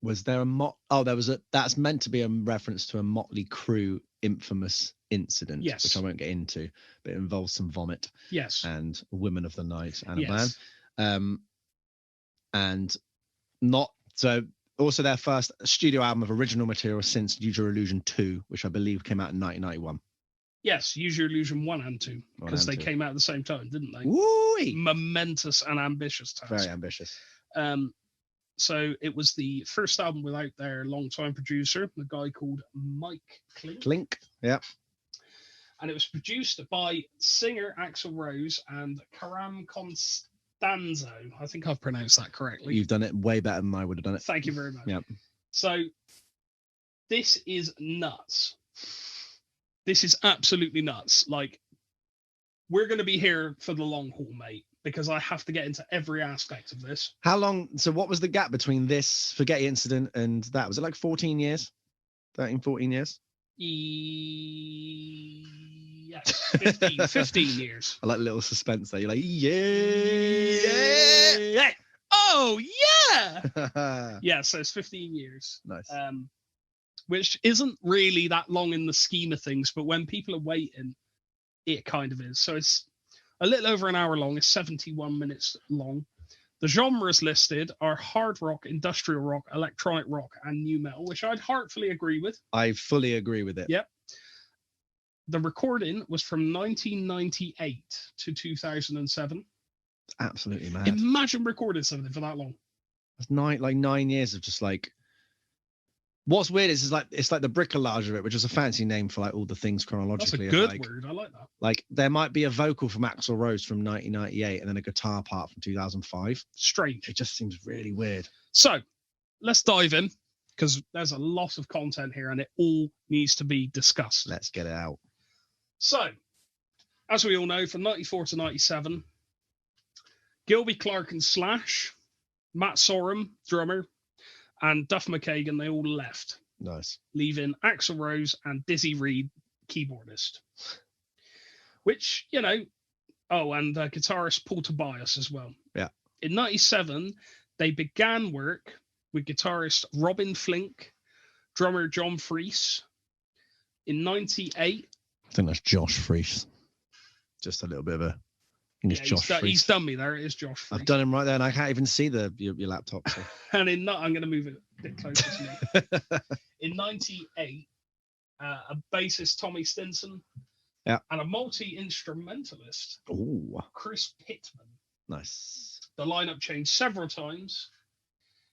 Was there that's meant to be a reference to a Motley Crue infamous incident, which I won't get into, but it involves some vomit. Yes. And Women of the Night and a band. And not so also their first studio album of original material since Use Your Illusion 2, which I believe came out in 1991. Yes, Use Your Illusion 1 and 2, because they came out at the same time, didn't they? Woo-wee. Momentous and ambitious task. Very ambitious. So it was the first album without their longtime producer, a guy called Mike Clink. Yeah. And it was produced by singer Axl Rose and Karam Constanzo. I think I've pronounced that correctly. You've done it way better than I would have done it. Thank you very much. Yeah. So this is nuts. This is absolutely nuts. Like, we're going to be here for the long haul, mate, because I have to get into every aspect of this. How long? So what was the gap between this Spaghetti Incident and that? Was it like 14 years? 13, 14 years? Yes, 15 years. I like a little suspense there. You're like, yeah. Oh, yeah. Yeah, so it's 15 years. Nice. Which isn't really that long in the scheme of things, but when people are waiting, it kind of is. So it's a little over an hour long. It's 71 minutes long. The genres listed are hard rock, industrial rock, electronic rock, and new metal, which I'd heartfully agree with. I fully agree with it. Yep. The recording was from 1998 to 2007. Absolutely mad. Imagine recording something for that long. That's 9 years of just like. What's weird is it's like the bricolage of it, which is a fancy name for like all the things chronologically. That's a good word. I like that. Like there might be a vocal from Axl Rose from 1998 and then a guitar part from 2005. Strange. It just seems really weird. So let's dive in, because there's a lot of content here and it all needs to be discussed. Let's get it out. So, as we all know, from 94 to 97, Gilby Clarke and Slash, Matt Sorum, drummer, and Duff McKagan, they all left. Nice. Leaving Axl Rose and Dizzy Reed, keyboardist. Which, you know, and guitarist Paul Tobias as well. Yeah. In 97, they began work with guitarist Robin Flink, drummer John Freese. In 98... I think that's Josh Freese. Just a little bit of a... Josh Freese. He's done me there. It is Josh Freese. I've done him right there, and I can't even see your laptop. So. And I'm going to move it a bit closer to me. In 98, a bassist, Tommy Stinson, and a multi-instrumentalist, Chris Pittman. Nice. The lineup changed several times,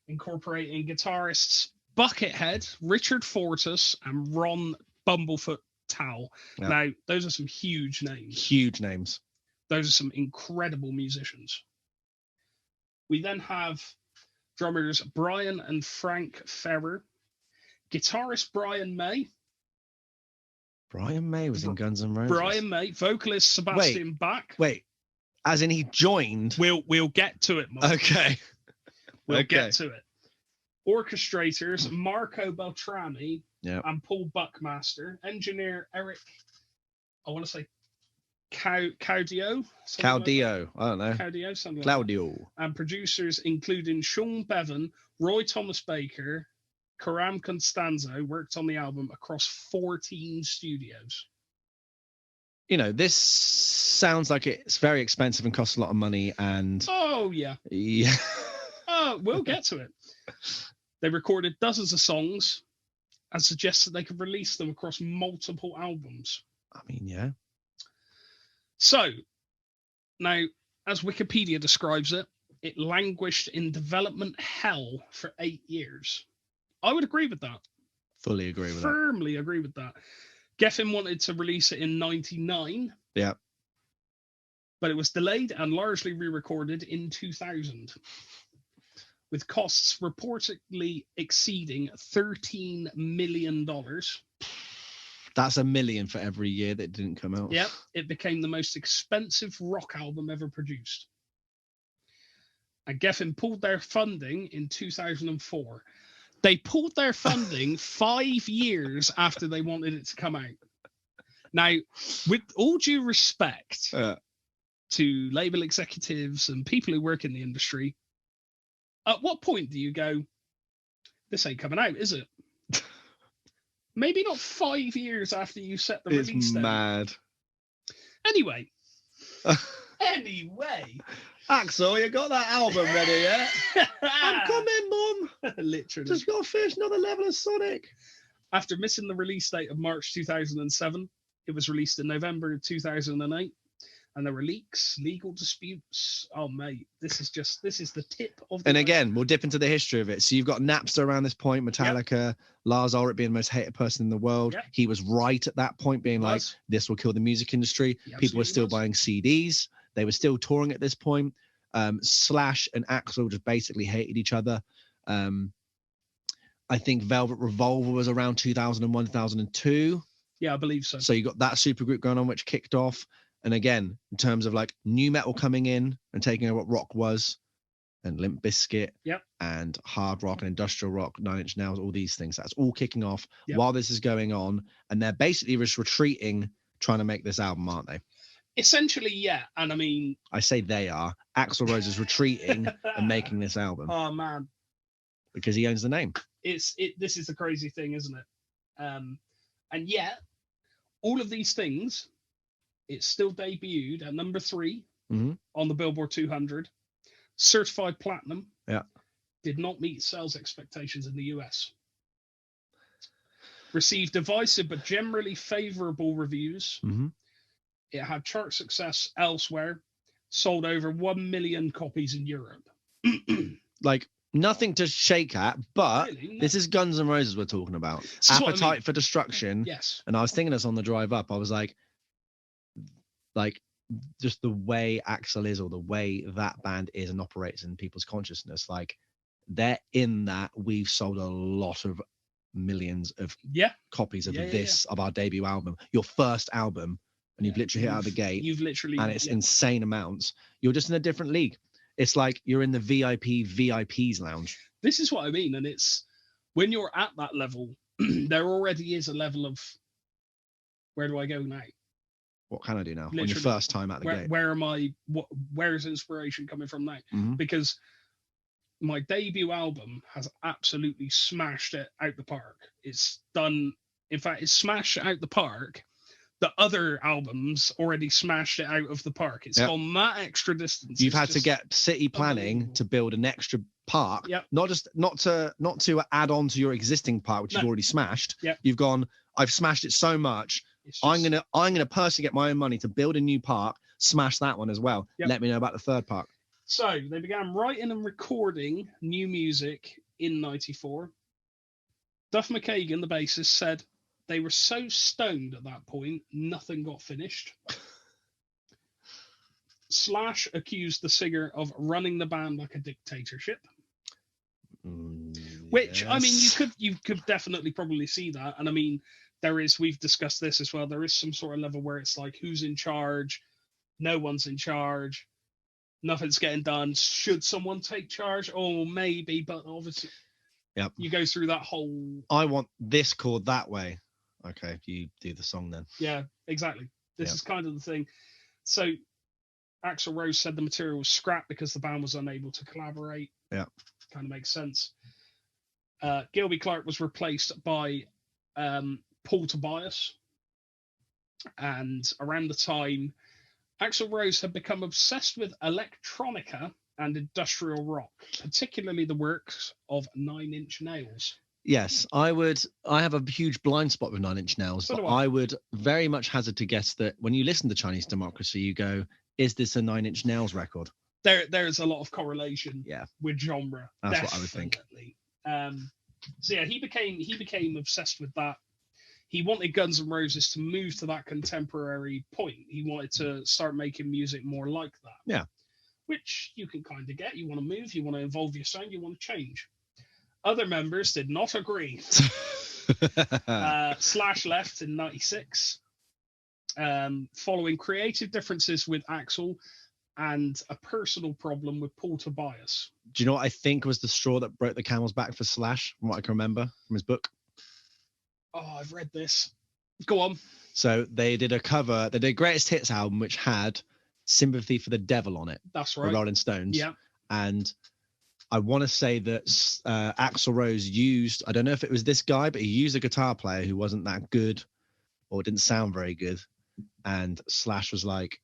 incorporating guitarists Buckethead, Richard Fortus, and Ron Bumblefoot Tao. Yep. Now, those are some huge names. Huge names. Those are some incredible musicians. We then have drummers Brian and Frank Ferrer, guitarist Brian May. Brian May was in Guns N' Roses. Brian May, vocalist Sebastian Bach. Wait, as in he joined? We'll get to it, Mark. Okay. We'll get to it. Orchestrators Marco Beltrami and Paul Buckmaster. Engineer Eric, I want to say Caudio. Caudio. I don't know. Caudio, something Claudio. like that. And producers including Sean Bevan, Roy Thomas Baker, Karam Constanzo worked on the album across 14 studios. You know, this sounds like it's very expensive and costs a lot of money. And yeah. Yeah. We'll get to it. They recorded dozens of songs and suggested they could release them across multiple albums. I mean, yeah. So, now, as Wikipedia describes it, it languished in development hell for 8 years. I would agree with that. Fully agree with Firmly agree with that. Geffen wanted to release it in 99. Yeah. But it was delayed and largely re-recorded in 2000. With costs reportedly exceeding $13 million. That's $1 million for every year that didn't come out. Yep. It became the most expensive rock album ever produced. And Geffen pulled their funding in 2004. They pulled their funding 5 years after they wanted it to come out. Now, with all due respect to label executives and people who work in the industry, at what point do you go, this ain't coming out, is it? Maybe not 5 years after you set the release date. It's mad. Anyway. Axel, you got that album ready, yeah? I'm coming, Mum. Literally. Just got to finish another level of Sonic. After missing the release date of March 2007, it was released in November 2008. And there were leaks, legal disputes. Oh, mate, this is the tip of the And again, we'll dip into the history of it. So you've got Napster around this point, Metallica, Lars Ulrich being the most hated person in the world. Yep. He was right at that point, being like, this will kill the music industry. People were still buying CDs. They were still touring at this point. Slash and Axl just basically hated each other. I think Velvet Revolver was around 2001, 2002. Yeah, I believe so. So you got that supergroup going on, which kicked off. And again, in terms of like new metal coming in and taking over what rock was, and Limp Bizkit, and hard rock and industrial rock, 9 Inch Nails, all these things, that's all kicking off while this is going on. And they're basically just retreating, trying to make this album, aren't they? Essentially, yeah. And I mean, I say they are. Axl Rose is retreating and making this album. Oh man, because he owns the name. This is the crazy thing, isn't it? And yet, all of these things, it's still debuted at number 3 on the Billboard 200, certified platinum. Yeah, did not meet sales expectations in the US. Received divisive but generally favorable reviews. It had chart success elsewhere, sold over 1 million copies in Europe. Like, nothing to shake at, but really, this is Guns N' Roses we're talking about. Appetite for Destruction. Yes. And I was thinking this on the drive up. I was like, just the way Axl is, or the way that band is and operates in people's consciousness, like, they're in that. We've sold a lot of millions of copies of of our debut album, your first album, and you've literally hit out of the gate. You've literally, and it's insane amounts. You're just in a different league. It's like you're in the VIP's lounge. This is what I mean. And it's when you're at that level, there already is a level of, where do I go now? What can I do now? Literally, on your first time out the gate. Where am I? Where is inspiration coming from now? Because my debut album has absolutely smashed it out the park. It's done. In fact, it's smashed it out the park. The other albums already smashed it out of the park. It's gone that extra distance. You've had to get city planning to build an extra park. Not to add on to your existing park, which you've already smashed. You've gone, I've smashed it so much. I'm gonna personally get my own money to build a new park, smash that one as well. Let me know about the third park. So they began writing and recording new music in '94. Duff McKagan, the bassist, said They were so stoned at that point, nothing got finished. Slash accused the singer of running the band like a dictatorship. Which, I mean, you could definitely probably see that. And I mean, we've discussed this as well, there is some sort of level where it's like, who's in charge? No one's in charge. Nothing's getting done. Should someone take charge? Oh, maybe, but obviously, yep. You go through that whole. I want this chord that way. Okay, you do the song then. Yeah, exactly. This is kind of the thing. So, Axl Rose said the material was scrapped because the band was unable to collaborate. Yeah, kind of makes sense. Gilby Clarke was replaced by Paul Tobias, and around the time, Axl Rose had become obsessed with electronica and industrial rock, particularly the works of Nine Inch Nails. Yes, I have a huge blind spot with Nine Inch Nails, but I would very much hazard to guess that when you listen to Chinese Democracy, you go, is this a Nine Inch Nails record? There's a lot of correlation with genre. That's what I would think. So yeah, he became obsessed with that. He wanted Guns N' Roses to move to that contemporary point. He wanted to start making music more like that. Yeah. Which you can kind of get. You want to move, you want to evolve your sound, you want to change. Other members did not agree. Slash left in 96, following creative differences with Axl and a personal problem with Paul Tobias. Do you know what I think was the straw that broke the camel's back for Slash, from what I can remember from his book? Oh, I've read this. Go on. So they did a cover, they did a Greatest Hits album, which had Sympathy for the Devil on it. That's right. Rolling Stones. Yeah. And I want to say that Axl Rose used, I don't know if it was this guy, but he used a guitar player who wasn't that good or didn't sound very good. And Slash was like,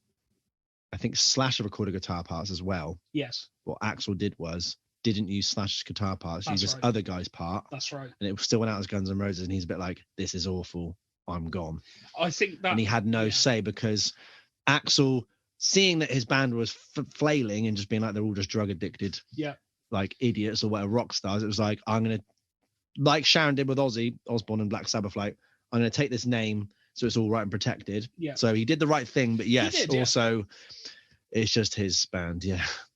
I think Slash recorded guitar parts as well. Yes. What Axl did was, didn't use Slash's guitar parts, use this other guy's part. That's right. And it still went out as Guns N' Roses, and he's a bit like, this is awful, I'm gone. I think that... And he had no say, because Axl, seeing that his band was flailing and just being like, they're all just drug addicted, like idiots or whatever, rock stars, it was like, I'm going to, like Sharon did with Ozzy Osbourne and Black Sabbath, like, I'm going to take this name so it's all right and protected. Yeah. So he did the right thing, but yes, also, it's just his band,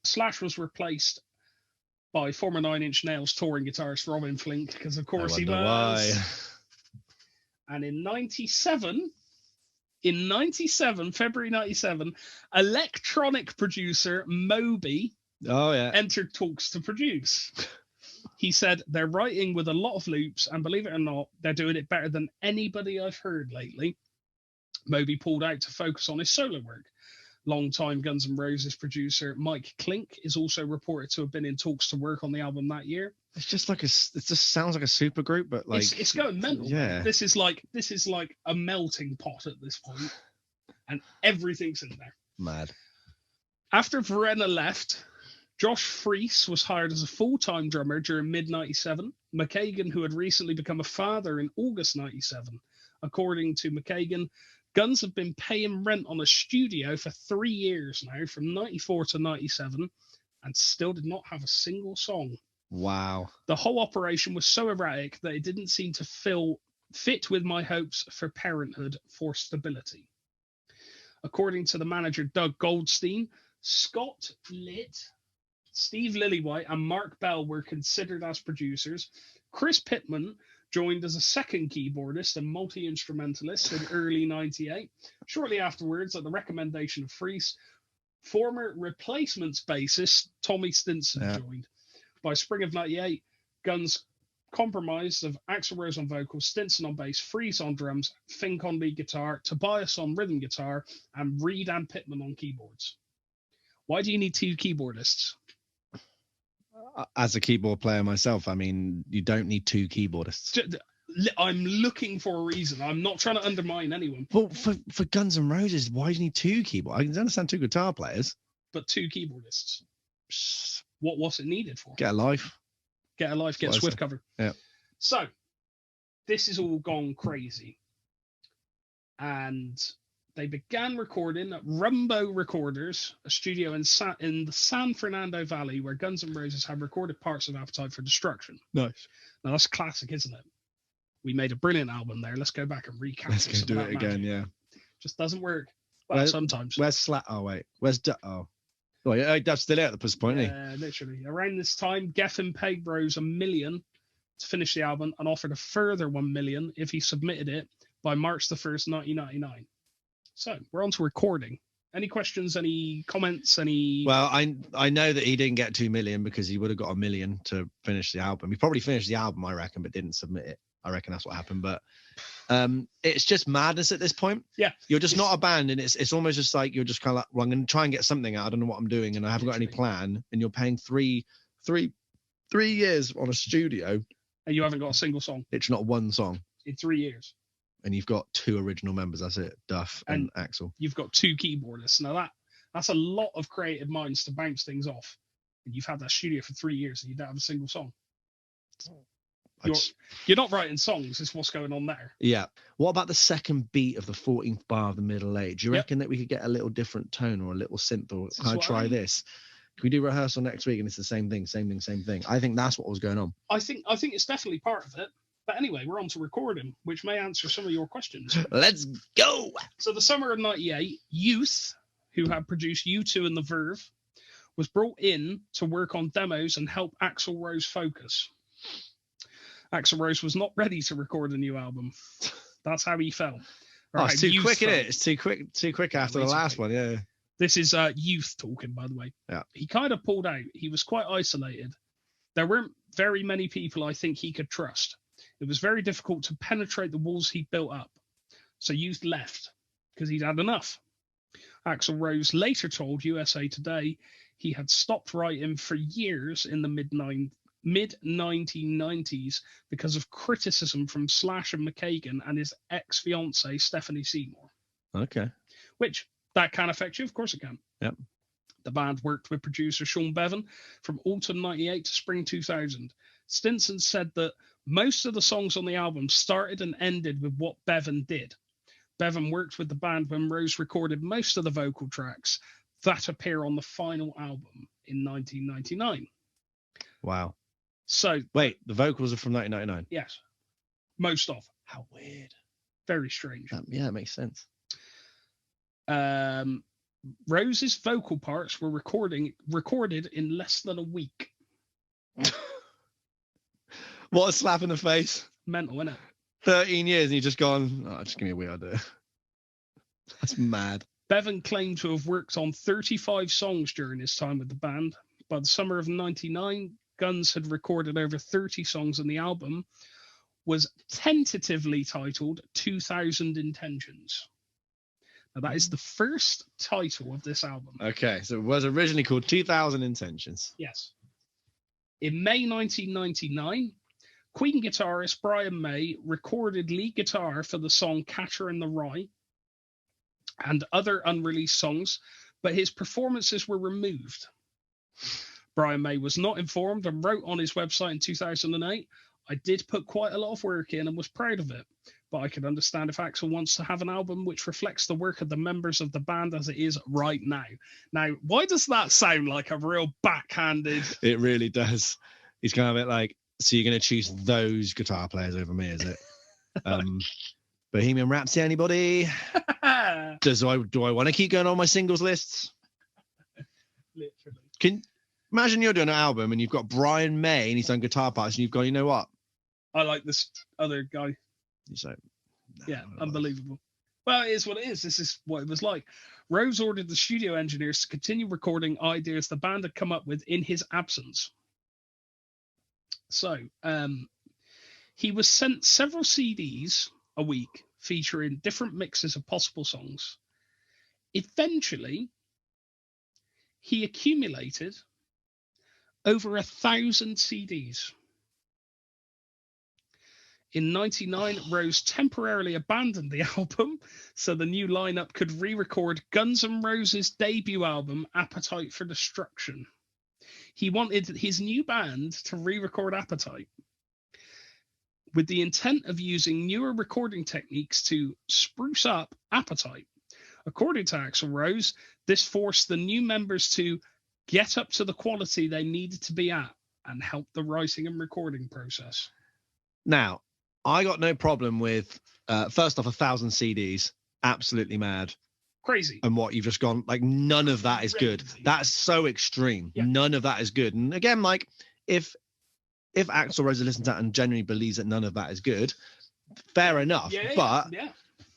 Slash was replaced by former Nine Inch Nails touring guitarist Robin Flink, because of course he was. Why. And in 97, February 97, electronic producer Moby entered talks to produce. He said, they're writing with a lot of loops, and believe it or not, they're doing it better than anybody I've heard lately. Moby pulled out to focus on his solo work. Longtime Guns N' Roses producer Mike Klink is also reported to have been in talks to work on the album that year. It's just like it just sounds like a super group, but like it's going mental. Yeah, this is like a melting pot at this point, and everything's in there. Mad. After Verena left, Josh Freese was hired as a full-time drummer during mid-97. McKagan, who had recently become a father in August 97, according to McKagan, Guns have been paying rent on a studio for 3 years now, from 94 to 97, and still did not have a single song. Wow. The whole operation was so erratic that it didn't seem to fit with my hopes for parenthood for stability. According to the manager Doug Goldstein, Scott Litt, Steve Lillywhite, and Mark Bell were considered as producers. Chris Pittman joined as a second keyboardist and multi-instrumentalist in early 98. Shortly afterwards, at the recommendation of Freese, former Replacements bassist Tommy Stinson joined. By spring of 98, Guns compromised of Axl Rose on vocals, Stinson on bass, Freese on drums, Fink on lead guitar, Tobias on rhythm guitar, and Reed and Pittman on keyboards. Why do you need two keyboardists? As a keyboard player myself, I mean, you don't need two keyboardists. I'm looking for a reason. I'm not trying to undermine anyone. Well, for Guns N' Roses, why do you need two keyboards? I can understand two guitar players. But two keyboardists. What's it needed for? Get a life. Get Swift cover. Yeah. So, this is all gone crazy. And they began recording at Rumbo Recorders, a studio in the San Fernando Valley where Guns N' Roses had recorded parts of Appetite for Destruction. Nice. Now, that's classic, isn't it? We made a brilliant album there. Let's go back and recapture Let's go some do of that it again. magic. Yeah. Just doesn't work. Well, sometimes. Where's Slack? Oh wait, where's oh yeah, that's still out at this point. Yeah, literally. Around this time, Geffen paid Rose $1 million to finish the album and offered a further $1 million if he submitted it by March the 1st, 1999. So we're on to recording. Any questions? Any comments? Any? Well, I know that he didn't get 2 million because he would have got $1 million to finish the album. He probably finished the album, I reckon, but didn't submit it. I reckon that's what happened. But it's just madness at this point. Yeah, you're just not a band, and it's almost just like you're just kind of like, well, I'm going to try and get something out. I don't know what I'm doing, and I haven't got any plan. And you're paying three years on a studio, and you haven't got a single song. It's not one song in 3 years. And you've got 2 original members. That's it, Duff and Axl. You've got 2 keyboardists. Now that's a lot of creative minds to bounce things off. And you've had that studio for 3 years and you don't have a single song. You're not writing songs, is what's going on there. Yeah. What about the second beat of the 14th bar of the middle eight? Do you reckon that we could get a little different tone or a little synth, or can I try this? Can we do rehearsal next week and it's the same thing? I think that's what was going on. I think it's definitely part of it. But anyway, we're on to recording, which may answer some of your questions. Let's go. So the summer of 98, Youth, who had produced U2 and The Verve, was brought in to work on demos and help Axl Rose focus. Axl Rose was not ready to record a new album. That's how he felt. It's too quick, isn't it? It's too quick after the last one, yeah. This is Youth talking, by the way. Yeah. He kind of pulled out. He was quite isolated. There weren't very many people I think he could trust. It was very difficult to penetrate the walls he built up. So Youth left because he'd had enough. Axl Rose later told USA Today he had stopped writing for years in the mid-1990s because of criticism from Slash and McKagan and his ex-fiancée Stephanie Seymour. Okay. Which, that can affect you? Of course it can. Yep. The band worked with producer Sean Bevan from autumn 98 to spring 2000. Stinson said that most of the songs on the album started and ended with what Bevan did. Bevan worked with the band when Rose recorded most of the vocal tracks that appear on the final album in 1999. Wow. So wait, the vocals are from 1999? Yes. Most of. How weird. Very strange. Yeah, it makes sense. Rose's vocal parts were recorded in less than a week. What a slap in the face. Mental, isn't it? 13 years and you've just gone, just give me a weird idea. That's mad. Bevan claimed to have worked on 35 songs during his time with the band. By the summer of 99, Guns had recorded over 30 songs, and the album was tentatively titled 2000 Intentions. Now, that is the first title of this album. Okay, so it was originally called 2000 Intentions. Yes. In May 1999, Queen guitarist Brian May recorded lead guitar for the song Catcher in the Rye and other unreleased songs, but his performances were removed. Brian May was not informed and wrote on his website in 2008, "I did put quite a lot of work in and was proud of it, but I could understand if Axl wants to have an album which reflects the work of the members of the band as it is right now." Now, why does that sound like a real backhanded... It really does. He's kind of a bit like, so you're going to choose those guitar players over me, is it? Bohemian Rhapsody, anybody? Do I want to keep going on my singles lists? Literally. Imagine you're doing an album and you've got Brian May and he's done guitar parts and you've gone, you know what? I like this other guy. So, yeah, unbelievable. Well, it is what it is. This is what it was like. Rose ordered the studio engineers to continue recording ideas the band had come up with in his absence. So, he was sent several CDs a week featuring different mixes of possible songs. Eventually, he accumulated over 1,000 CDs. In 99, Rose temporarily abandoned the album so the new lineup could re-record Guns N' Roses' debut album, Appetite for Destruction. He wanted his new band to re-record Appetite with the intent of using newer recording techniques to spruce up Appetite. According to Axl Rose, this forced the new members to get up to the quality they needed to be at and help the writing and recording process. Now, I got no problem with, first off, 1,000 CDs. Absolutely mad. Crazy. And what you've just gone, like, none of that is good. That's so extreme. Yeah. None of that is good. And again, like, if Axl Rose listens to that and genuinely believes that none of that is good, fair enough. But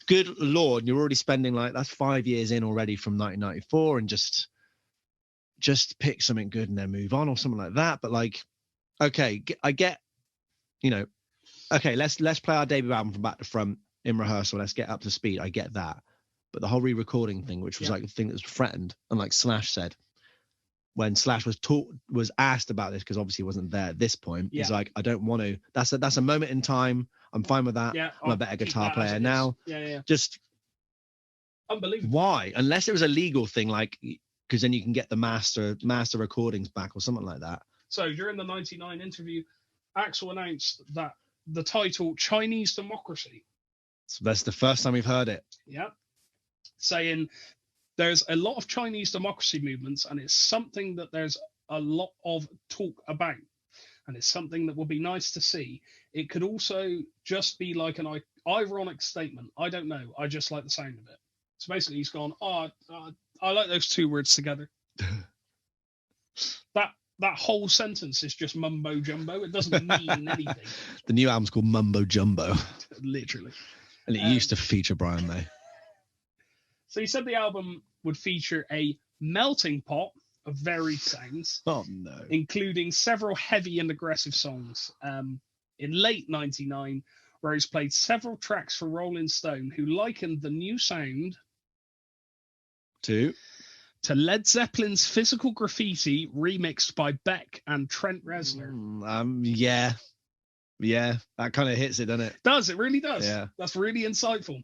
good Lord, you're already spending, like, that's 5 years in already from 1994, and just pick something good and then move on or something like that. But, like, okay, I get, you know, okay, let's play our debut album from back to front in rehearsal. Let's get up to speed. I get that. But the whole re-recording thing, which was like the thing that was threatened, and like Slash said, when Slash was asked about this, because obviously he wasn't there at this point, he's like, I don't want to. That's a moment in time. I'm fine with that. I'm a better guitar player now. Just unbelievable. Why? Unless it was a legal thing, like, because then you can get the master recordings back or something like that. So during the 99 interview, Axl announced that the title Chinese Democracy. So that's the first time we've heard it. Yeah. Saying there's a lot of Chinese democracy movements, and it's something that there's a lot of talk about, and it's something that will be nice to see. It could also just be like an ironic statement. I don't know. I just like the sound of it. So basically he's gone, I like those two words together. That whole sentence is just mumbo jumbo. It doesn't mean anything. The new album's called Mumbo Jumbo. Literally. And it used to feature Brian May. So he said the album would feature a melting pot of varied sounds. Oh, no. Including several heavy and aggressive songs. In late 99, Rose played several tracks for Rolling Stone, who likened the new sound to Led Zeppelin's Physical Graffiti, remixed by Beck and Trent Reznor. Yeah, that kind of hits it, doesn't it? It really does. Yeah. That's really insightful.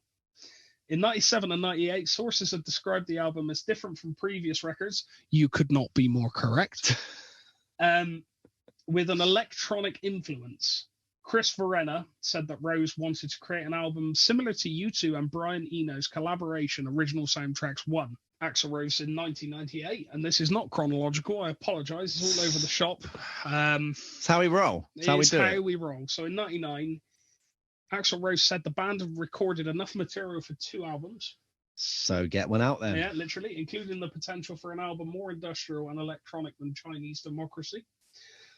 In 97 and 98, sources have described the album as different from previous records. You could not be more correct. With an electronic influence. Chris Verena said that Rose wanted to create an album similar to U2 and Brian Eno's collaboration Original Soundtracks 1. Axl Rose in 1998, and this is not chronological. I apologize. It's all over the shop. It's how we roll. It's how we roll. So in 99, Axl Rose said the band have recorded enough material for 2 albums. So get one out then. Yeah, literally, including the potential for an album more industrial and electronic than Chinese Democracy.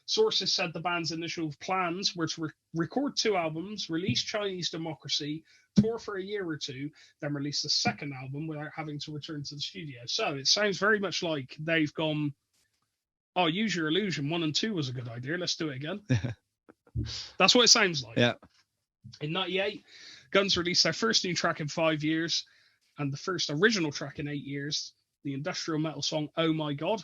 Sources said the band's initial plans were to record 2 albums, release Chinese Democracy, tour for a year or 2, then release the second album without having to return to the studio. So it sounds very much like they've gone, Use Your Illusion 1 and 2 was a good idea. Let's do it again. That's what it sounds like. Yeah. In 98, Guns released their first new track in 5 years and the first original track in 8 years, the industrial metal song Oh My God,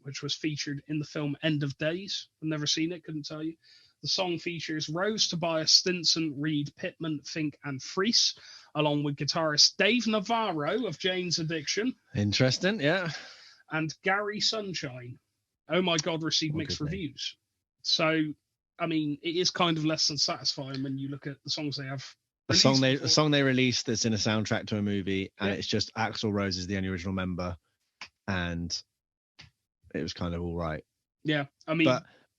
which was featured in the film End of Days. I've never seen it, couldn't tell you. The song features Rose, Tobias, Stinson, Reed, Pittman, Fink, and Freese, along with guitarist Dave Navarro of Jane's Addiction. Interesting, yeah. And Gary Sunshine. Oh My God received mixed reviews. So, I mean, it is kind of less than satisfying when you look at the songs they have. The song they released that's in a soundtrack to a movie, and it's just Axl Rose is the only original member, and it was kind of all right. Yeah, I mean,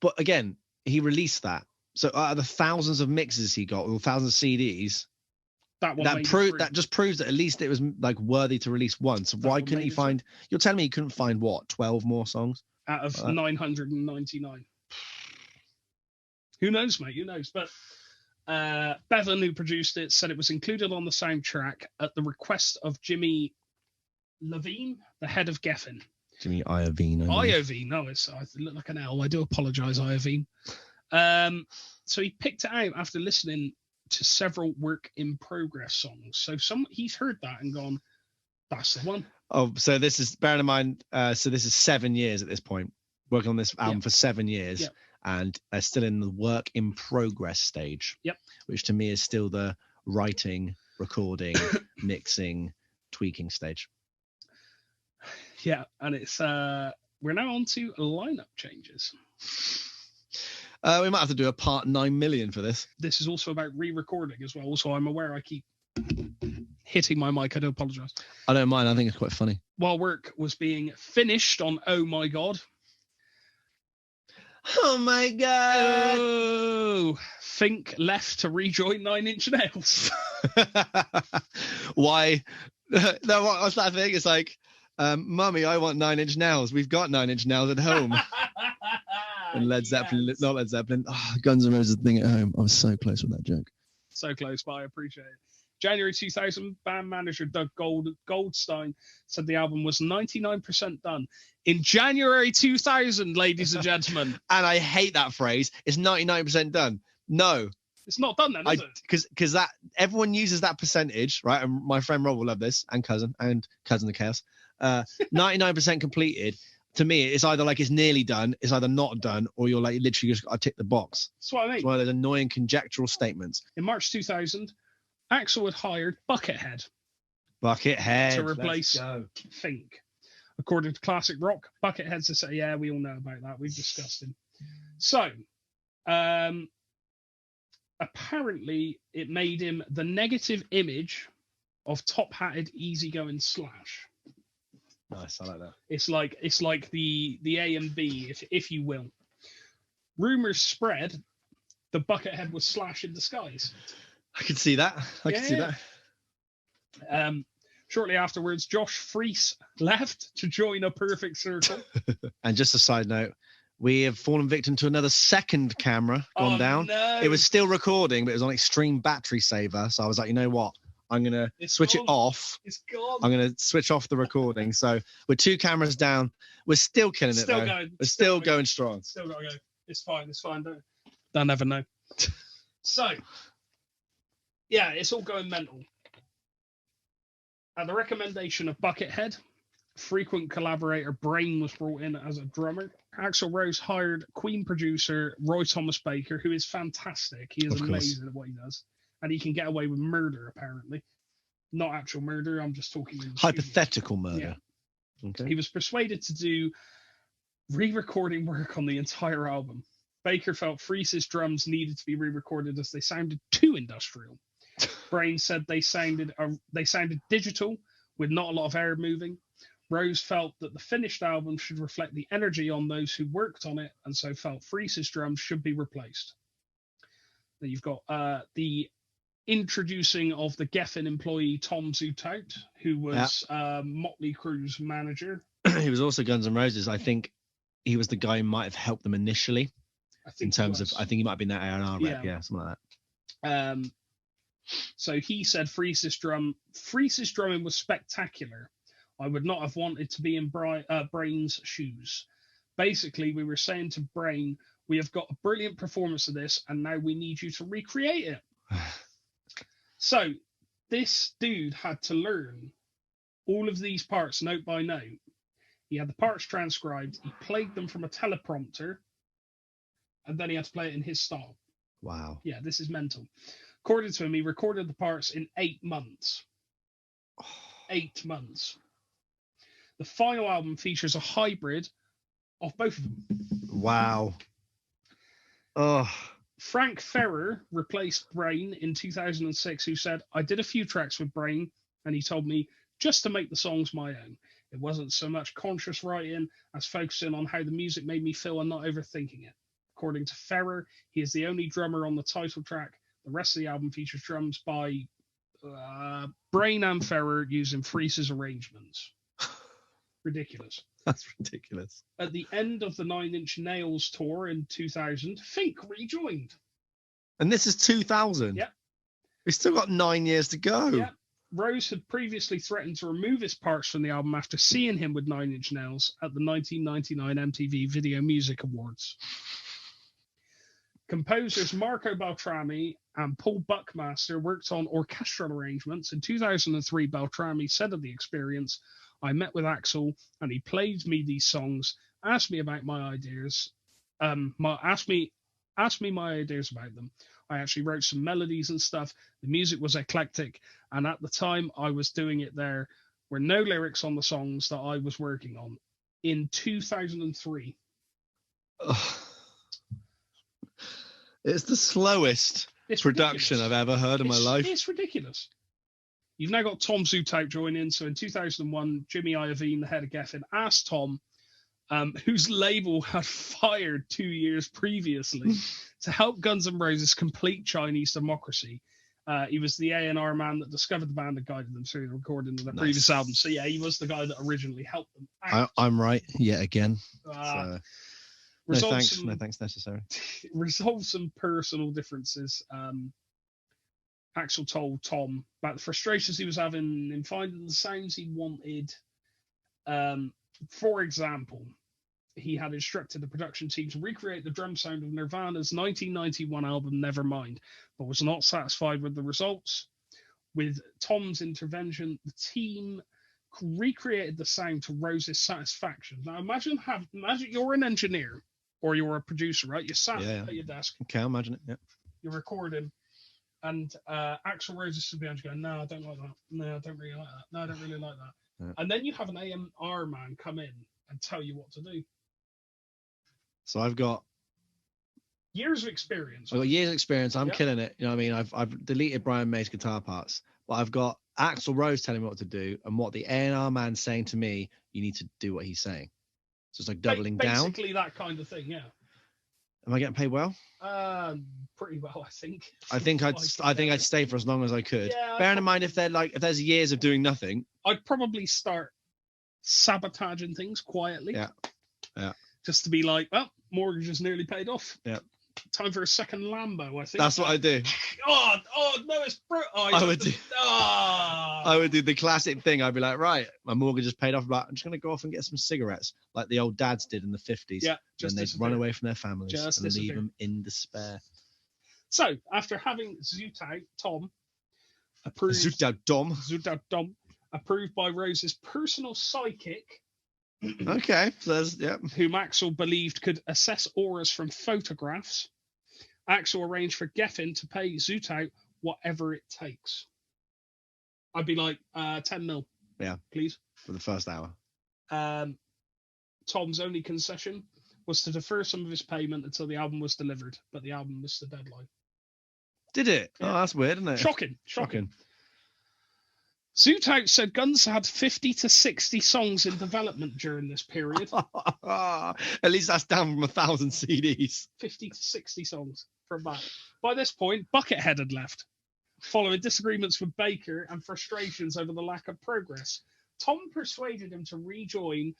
but again, he released that. So out of the thousands of mixes he got, or thousands of CDs, that just proves that at least it was like worthy to release once. So why couldn't he find? You're telling me he couldn't find what 12 more songs out of 999? Who knows, mate? Who knows? But Bevan, who produced it, said it was included on the soundtrack at the request of Jimmy Levine, the head of Geffen. Jimmy Iovine. Iovine, no, I look like an L. I do apologise, Iovine. So he picked it out after listening to several work in progress songs. So he's heard that and gone, that's the one. Oh, so this is, bearing in mind, so this is 7 years at this point, working on this album for 7 years, and they're still in the work in progress stage, which to me is still the writing, recording, mixing, tweaking stage. Yeah, and it's we're now on to lineup changes. We might have to do a part 9 million for this. This is also about re-recording as well. So I'm aware I keep hitting my mic. I do apologise. I don't mind. I think it's quite funny. While work was being finished on Oh My God. Oh my God. Oh, Fink left to rejoin Nine Inch Nails. Why? No, what's that thing? It's like, Mummy, I want 9 Inch Nails. We've got 9 Inch Nails at home. And Led Zeppelin, not Led Zeppelin. Oh, Guns N' Roses thing at home. I was so close with that joke. So close, but I appreciate it. January 2000, band manager Doug Goldstein said the album was 99% done. In January 2000, ladies and gentlemen. And I hate that phrase. It's 99% done. No. It's not done then, is it? Because that everyone uses that percentage, right? And my friend Rob will love this, and cousin of chaos. 99% completed. To me, it's either like it's nearly done, it's either not done, or you're like literally just got to tick the box. That's what I mean. It's one of those annoying conjectural statements. In March 2000, Axl had hired Buckethead to replace Fink. According to Classic Rock, Buckethead's to say, yeah, we all know about that. We've discussed him. So, apparently, it made him the negative image of top-hatted, easygoing Slash. Nice, I like that. It's like the A and B, if you will. Rumors spread the Buckethead was Slash in disguise. I can see that. I can see that. Shortly afterwards, Josh Freese left to join A Perfect Circle. And just a side note, we have fallen victim to another second camera gone down. No. It was still recording, but it was on extreme battery saver. So I was like, you know what? I'm going to switch it off. It's gone. I'm going to switch off the recording. So with 2 cameras down, we're still killing it, though. We're still going strong. Still got to go. It's fine. It's fine. They'll never know. So, yeah, it's all going mental. At the recommendation of Buckethead, frequent collaborator Brain was brought in as a drummer. Axl Rose hired Queen producer Roy Thomas Baker, who is fantastic. He is amazing at what he does. And he can get away with murder, apparently. Not actual murder, I'm just talking... Hypothetical murder. Yeah. Okay. He was persuaded to do re-recording work on the entire album. Baker felt Freese's drums needed to be re-recorded as they sounded too industrial. Brain said they sounded digital, with not a lot of air moving. Rose felt that the finished album should reflect the energy on those who worked on it, and so felt Freese's drums should be replaced. Then you've got the introducing of the Geffen employee Tom Zutaut, who was Motley Crue's manager. He was also Guns N' Roses. I think he was the guy who might have helped them initially. I think he might have been that A&R rep, something like that. So he said Freese's drumming was spectacular. I would not have wanted to be in Brain's shoes. Basically, we were saying to Brain, we have got a brilliant performance of this, and now we need you to recreate it. So this dude had to learn all of these parts note by note. He had the parts transcribed, he played them from a teleprompter, and then he had to play it in his style. Wow. Yeah, this is mental. According to him, he recorded the parts in 8 months. 8 months. The final album features a hybrid of both of them. Wow. Oh. Frank Ferrer replaced Brain in 2006, who said, I did a few tracks with Brain, and he told me just to make the songs my own. It wasn't so much conscious writing as focusing on how the music made me feel and not overthinking it. According to Ferrer, he is the only drummer on the title track. The rest of the album features drums by Brain and Ferrer using Freese's arrangements. Ridiculous. That's ridiculous. At the end of the 9 Inch Nails tour in 2000, Fink rejoined. And this is 2000? Yeah. We've still got 9 years to go. Yeah. Rose had previously threatened to remove his parts from the album after seeing him with 9 Inch Nails at the 1999 MTV Video Music Awards. Composers Marco Beltrami and Paul Buckmaster worked on orchestral arrangements. In 2003, Beltrami said of the experience, I met with Axl and he played me these songs, asked me about my ideas, asked me my ideas about them. I actually wrote some melodies and stuff. The music was eclectic, and at the time I was doing it, there were no lyrics on the songs that I was working on. In 2003. It's the slowest production I've ever heard in my life. It's ridiculous. You've now got Tom Zutaut join in. So in 2001, Jimmy Iovine, the head of Geffen, asked Tom, whose label had fired 2 years previously, To help Guns N' Roses complete Chinese Democracy, he was the A&R man that discovered the band and guided them through the recording of their previous album. So yeah, he was the guy that originally helped them. I'm right yet again. So. No thanks necessary. Resolve some personal differences. Axl told Tom about the frustrations he was having in finding the sounds he wanted. For example, he had instructed the production team to recreate the drum sound of Nirvana's 1991 album Nevermind, but was not satisfied with the results. With Tom's intervention, the team recreated the sound to Rose's satisfaction. Now imagine you're an engineer or you're a producer, right? You're sat at your desk. Okay, I'll imagine it. Yeah. You're recording, and Axl Rose is behind you going, "No, I don't like that. No, I don't really like that. No, I don't really like that." Yeah. And then you have an A&R man come in and tell you what to do. So I've got years of experience. I've got years of experience. I'm killing it. You know what I mean? I've deleted Brian May's guitar parts, but I've got Axl Rose telling me what to do, and what the A&R man's saying to me, you need to do what he's saying. So it's like doubling down. Basically that kind of thing, yeah. Am I getting paid well? Pretty well, I think. I think I'd stay for as long as I could. Yeah, bearing in mind if there's years of doing nothing, I'd probably start sabotaging things quietly. Yeah. Just to be like, well, mortgage is nearly paid off. Yeah. Time for a second Lambo, I think. That's what I do. Oh no, it's brutal. I would do the classic thing. I'd be like, right, my mortgage is paid off. But I'm just going to go off and get some cigarettes, like the old dads did in the 50s. Yeah, and they'd run away from their families and leave them in despair. So after having Zoot Tom approved by Rose's personal psychic. Okay, so whom Axl believed could assess auras from photographs. Axl arranged for Geffen to pay Zoot whatever it takes. I'd be like, 10 mil. Yeah, please. For the first hour. Tom's only concession was to defer some of his payment until the album was delivered, but the album missed the deadline. Did it? Yeah. Oh, that's weird, isn't it? Shocking. Zoot said Guns had 50 to 60 songs in development during this period. At least that's down from 1,000 CDs. 50 to 60 songs from that. By this point, Buckethead had left, following disagreements with Baker and frustrations over the lack of progress. Tom persuaded him to rejoin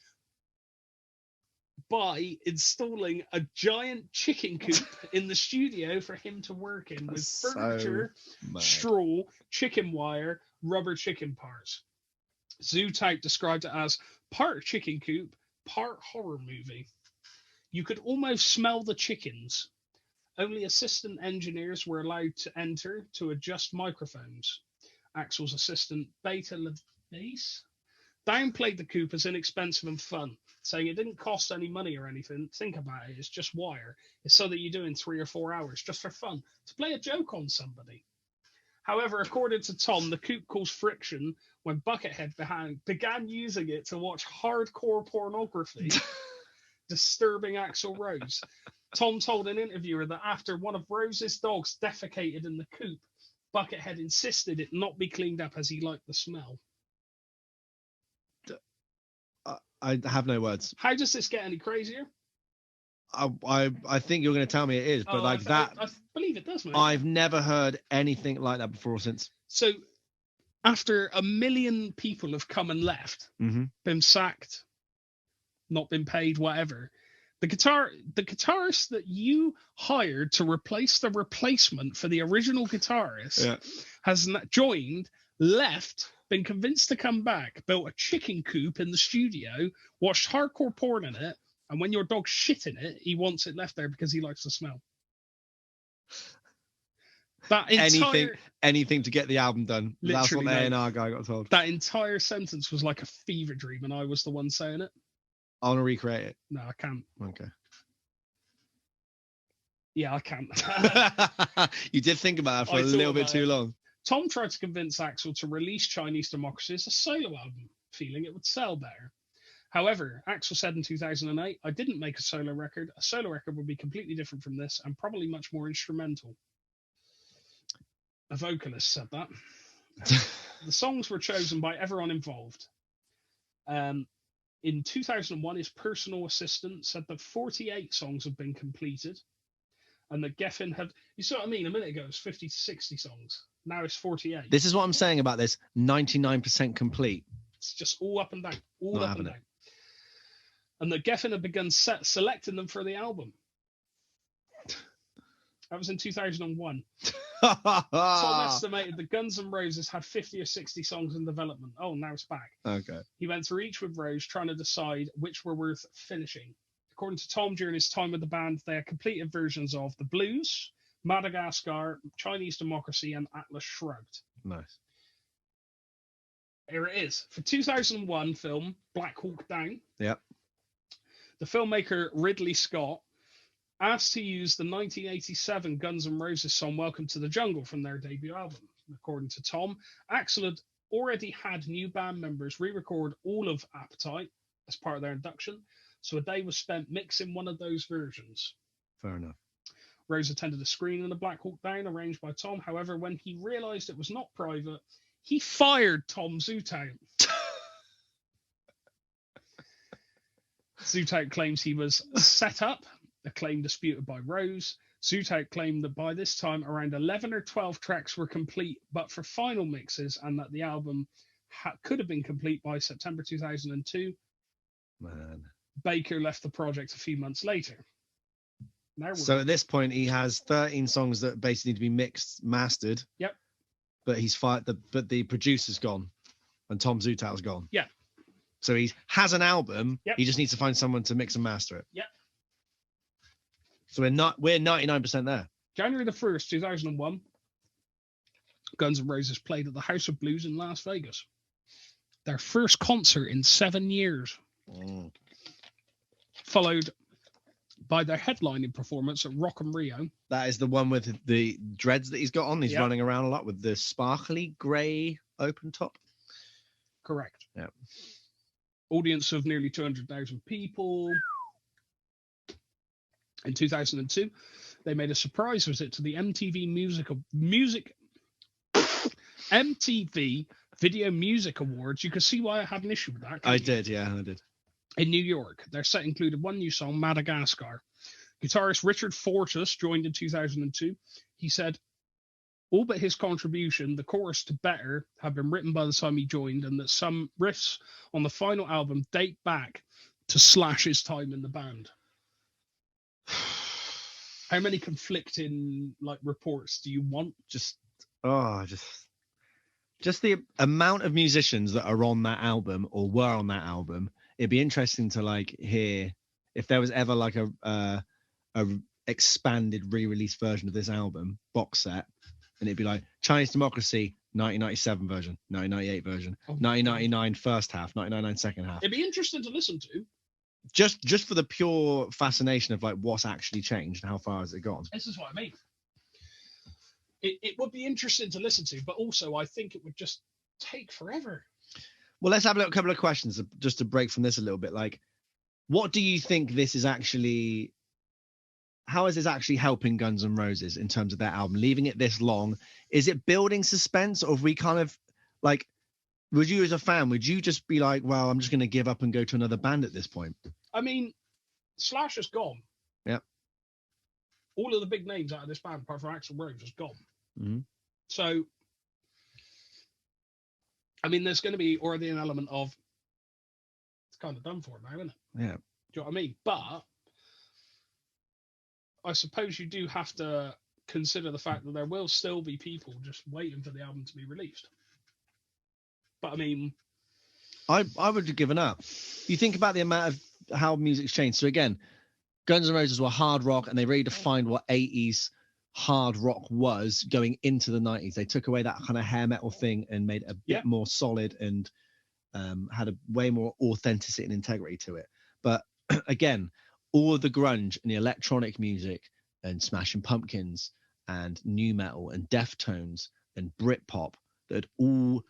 by installing a giant chicken coop in the studio for him to work in with furniture, straw, chicken wire, rubber chicken parts. Zoot described it as part chicken coop, part horror movie. You could almost smell the chickens. Only assistant engineers were allowed to enter to adjust microphones. Axl's assistant, Beta LaBass, downplayed the coop as inexpensive and fun, saying it didn't cost any money or anything. Think about it, it's just wire. It's so that you do in 3 or 4 hours, just for fun, to play a joke on somebody. However, according to Tom, the coop caused friction when Buckethead began using it to watch hardcore pornography, disturbing Axl Rose. Tom told an interviewer that after one of Rose's dogs defecated in the coop, Buckethead insisted it not be cleaned up as he liked the smell. I have no words. How does this get any crazier? I think you're going to tell me it is, but I believe it does, mate. I've never heard anything like that before or since. So, after 1 million people have come and left, been sacked, not been paid, whatever, the guitarist that you hired to replace the replacement for the original guitarist has joined, left, been convinced to come back, built a chicken coop in the studio, watched hardcore porn in it, and when your dog's shit in it, he wants it left there because he likes the smell. Anything to get the album done. That's what the A&R guy got told. That entire sentence was like a fever dream, and I was the one saying it. I want to recreate it. No, I can't. Okay. Yeah, I can't. You did think about that for a little bit too long. Tom tried to convince Axl to release Chinese Democracy as a solo album, feeling it would sell better. However, Axl said in 2008, I didn't make a solo record. A solo record would be completely different from this and probably much more instrumental. A vocalist said that. The songs were chosen by everyone involved. In 2001, his personal assistant said that 48 songs have been completed. And the Geffen had, you see what I mean? A minute ago it was 50 to 60 songs. Now it's 48. This is what I'm saying about this. 99% complete. It's just all up and down, all Not up and having down. And the Geffen had begun selecting them for the album. That was in 2001. Tom estimated the Guns N' Roses had 50 or 60 songs in development. Oh, now it's back. Okay. He went through each with Rose, trying to decide which were worth finishing. According to Tom, during his time with the band, they had completed versions of The Blues, Madagascar, Chinese Democracy, and Atlas Shrugged. Nice. Here it is. For 2001 film, Black Hawk Down. Yep. The filmmaker Ridley Scott asked to use the 1987 Guns N' Roses song Welcome to the Jungle from their debut album. According to Tom, Axl had already had new band members re-record all of Appetite as part of their induction, so a day was spent mixing one of those versions. Fair enough. Rose attended a screening of Black Hawk Down arranged by Tom. However, when he realised it was not private, he fired Tom Zutaut. Zutaut claims he was set up, a claim disputed by Rose. Zutaut claimed that by this time around 11 or 12 tracks were complete, but for final mixes, and that the album could have been complete by September 2002. Man. Baker left the project a few months later. So at this point, he has 13 songs that basically need to be mixed, mastered. Yep. But he's fired. But the producer's gone, and Tom Zutaut's gone. Yeah. So he has an album. Yep. He just needs to find someone to mix and master it. Yep. So we're 99% there. January the 1st, 2001, Guns N' Roses played at the House of Blues in Las Vegas. Their first concert in 7 years. Followed by their headlining performance at Rock in Rio. That is the one with the dreads that he's got on. He's running around a lot with the sparkly grey open top. Correct. Yeah. Audience of nearly 200,000 people. In 2002, they made a surprise visit to the MTV Video Music Awards. You can see why I had an issue with that. I did. In New York, their set included one new song, Madagascar. Guitarist Richard Fortus joined in 2002. He said, all but his contribution, the chorus to Better, had been written by the time he joined, and that some riffs on the final album date back to Slash's time in the band. How many conflicting reports do you want? Just the amount of musicians that are on that album or were on that album. It'd be interesting to hear if there was ever a expanded re-release version of this album box set, and it'd be like Chinese Democracy 1997 version, 1998 version, 1999 first half, 1999 second half. It'd be interesting to listen to. Just for the pure fascination of what's actually changed and how far has it gone. This is what I mean. It would be interesting to listen to, but also I think it would just take forever. Well, let's have a couple of questions just to break from this a little bit. What do you think this is actually? How is this actually helping Guns N' Roses in terms of their album? Leaving it this long, is it building suspense, or have we kind of would you as a fan, would you just be like, well, I'm just going to give up and go to another band at this point? I mean, Slash is gone. Yeah. All of the big names out of this band, apart from Axl Rose, is gone. Mm-hmm. So, I mean, there's going to be already an element of, it's kind of done for now, isn't it? Yeah. Do you know what I mean? But I suppose you do have to consider the fact that there will still be people just waiting for the album to be released. But I mean, I would have given up. You think about the amount of how music's changed. So again, Guns N' Roses were hard rock, and they really defined what 80s hard rock was going into the 90s. They took away that kind of hair metal thing and made it a bit more solid and had a way more authenticity and integrity to it. But again, all of the grunge and the electronic music and Smashing Pumpkins and nu metal and Deftones and Britpop that all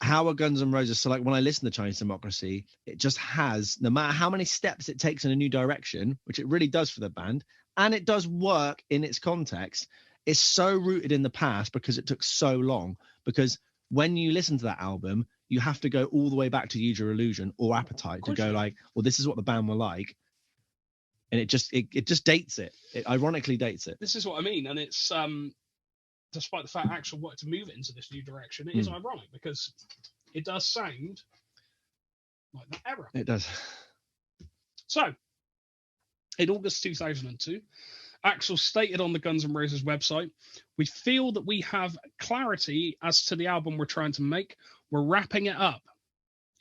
how are Guns N' Roses? So when I listen to Chinese Democracy, it just has, no matter how many steps it takes in a new direction, which it really does for the band, and it does work in its context, it's so rooted in the past because it took so long. Because when you listen to that album, you have to go all the way back to Use Your Illusion or Appetite to go well, this is what the band were like and it just dates it. It ironically dates it. This is what I mean, and it's despite the fact Axl wanted to move it into this new direction, it is ironic because it does sound like that era. It does. So, in August 2002, Axl stated on the Guns N' Roses website, "We feel that we have clarity as to the album we're trying to make. We're wrapping it up."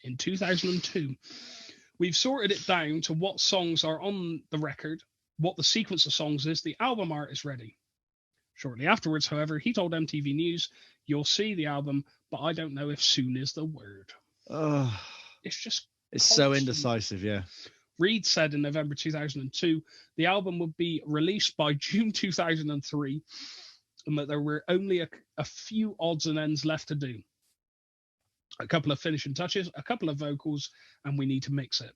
In 2002, we've sorted it down to what songs are on the record, what the sequence of songs is, the album art is ready. Shortly afterwards, however, he told MTV News, "You'll see the album, but I don't know if soon is the word." It's just so indecisive, yeah. Reed said in November 2002 the album would be released by June 2003 and that there were only a few odds and ends left to do. A couple of finishing touches, a couple of vocals, and we need to mix it.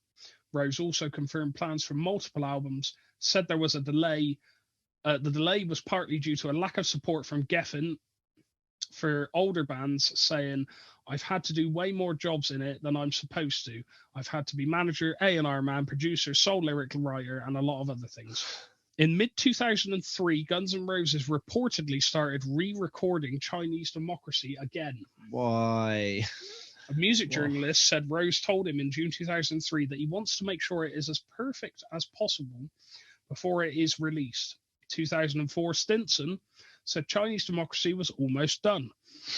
Rose also confirmed plans for multiple albums, said there was a delay. The delay was partly due to a lack of support from Geffen for older bands, saying, "I've had to do way more jobs in it than I'm supposed to. I've had to be manager, A&R man, producer, sole lyric writer, and a lot of other things." In mid-2003, Guns N' Roses reportedly started re-recording Chinese Democracy again. Why? A music journalist said Rose told him in June 2003 that he wants to make sure it is as perfect as possible before it is released. 2004, Stinson said Chinese Democracy was almost done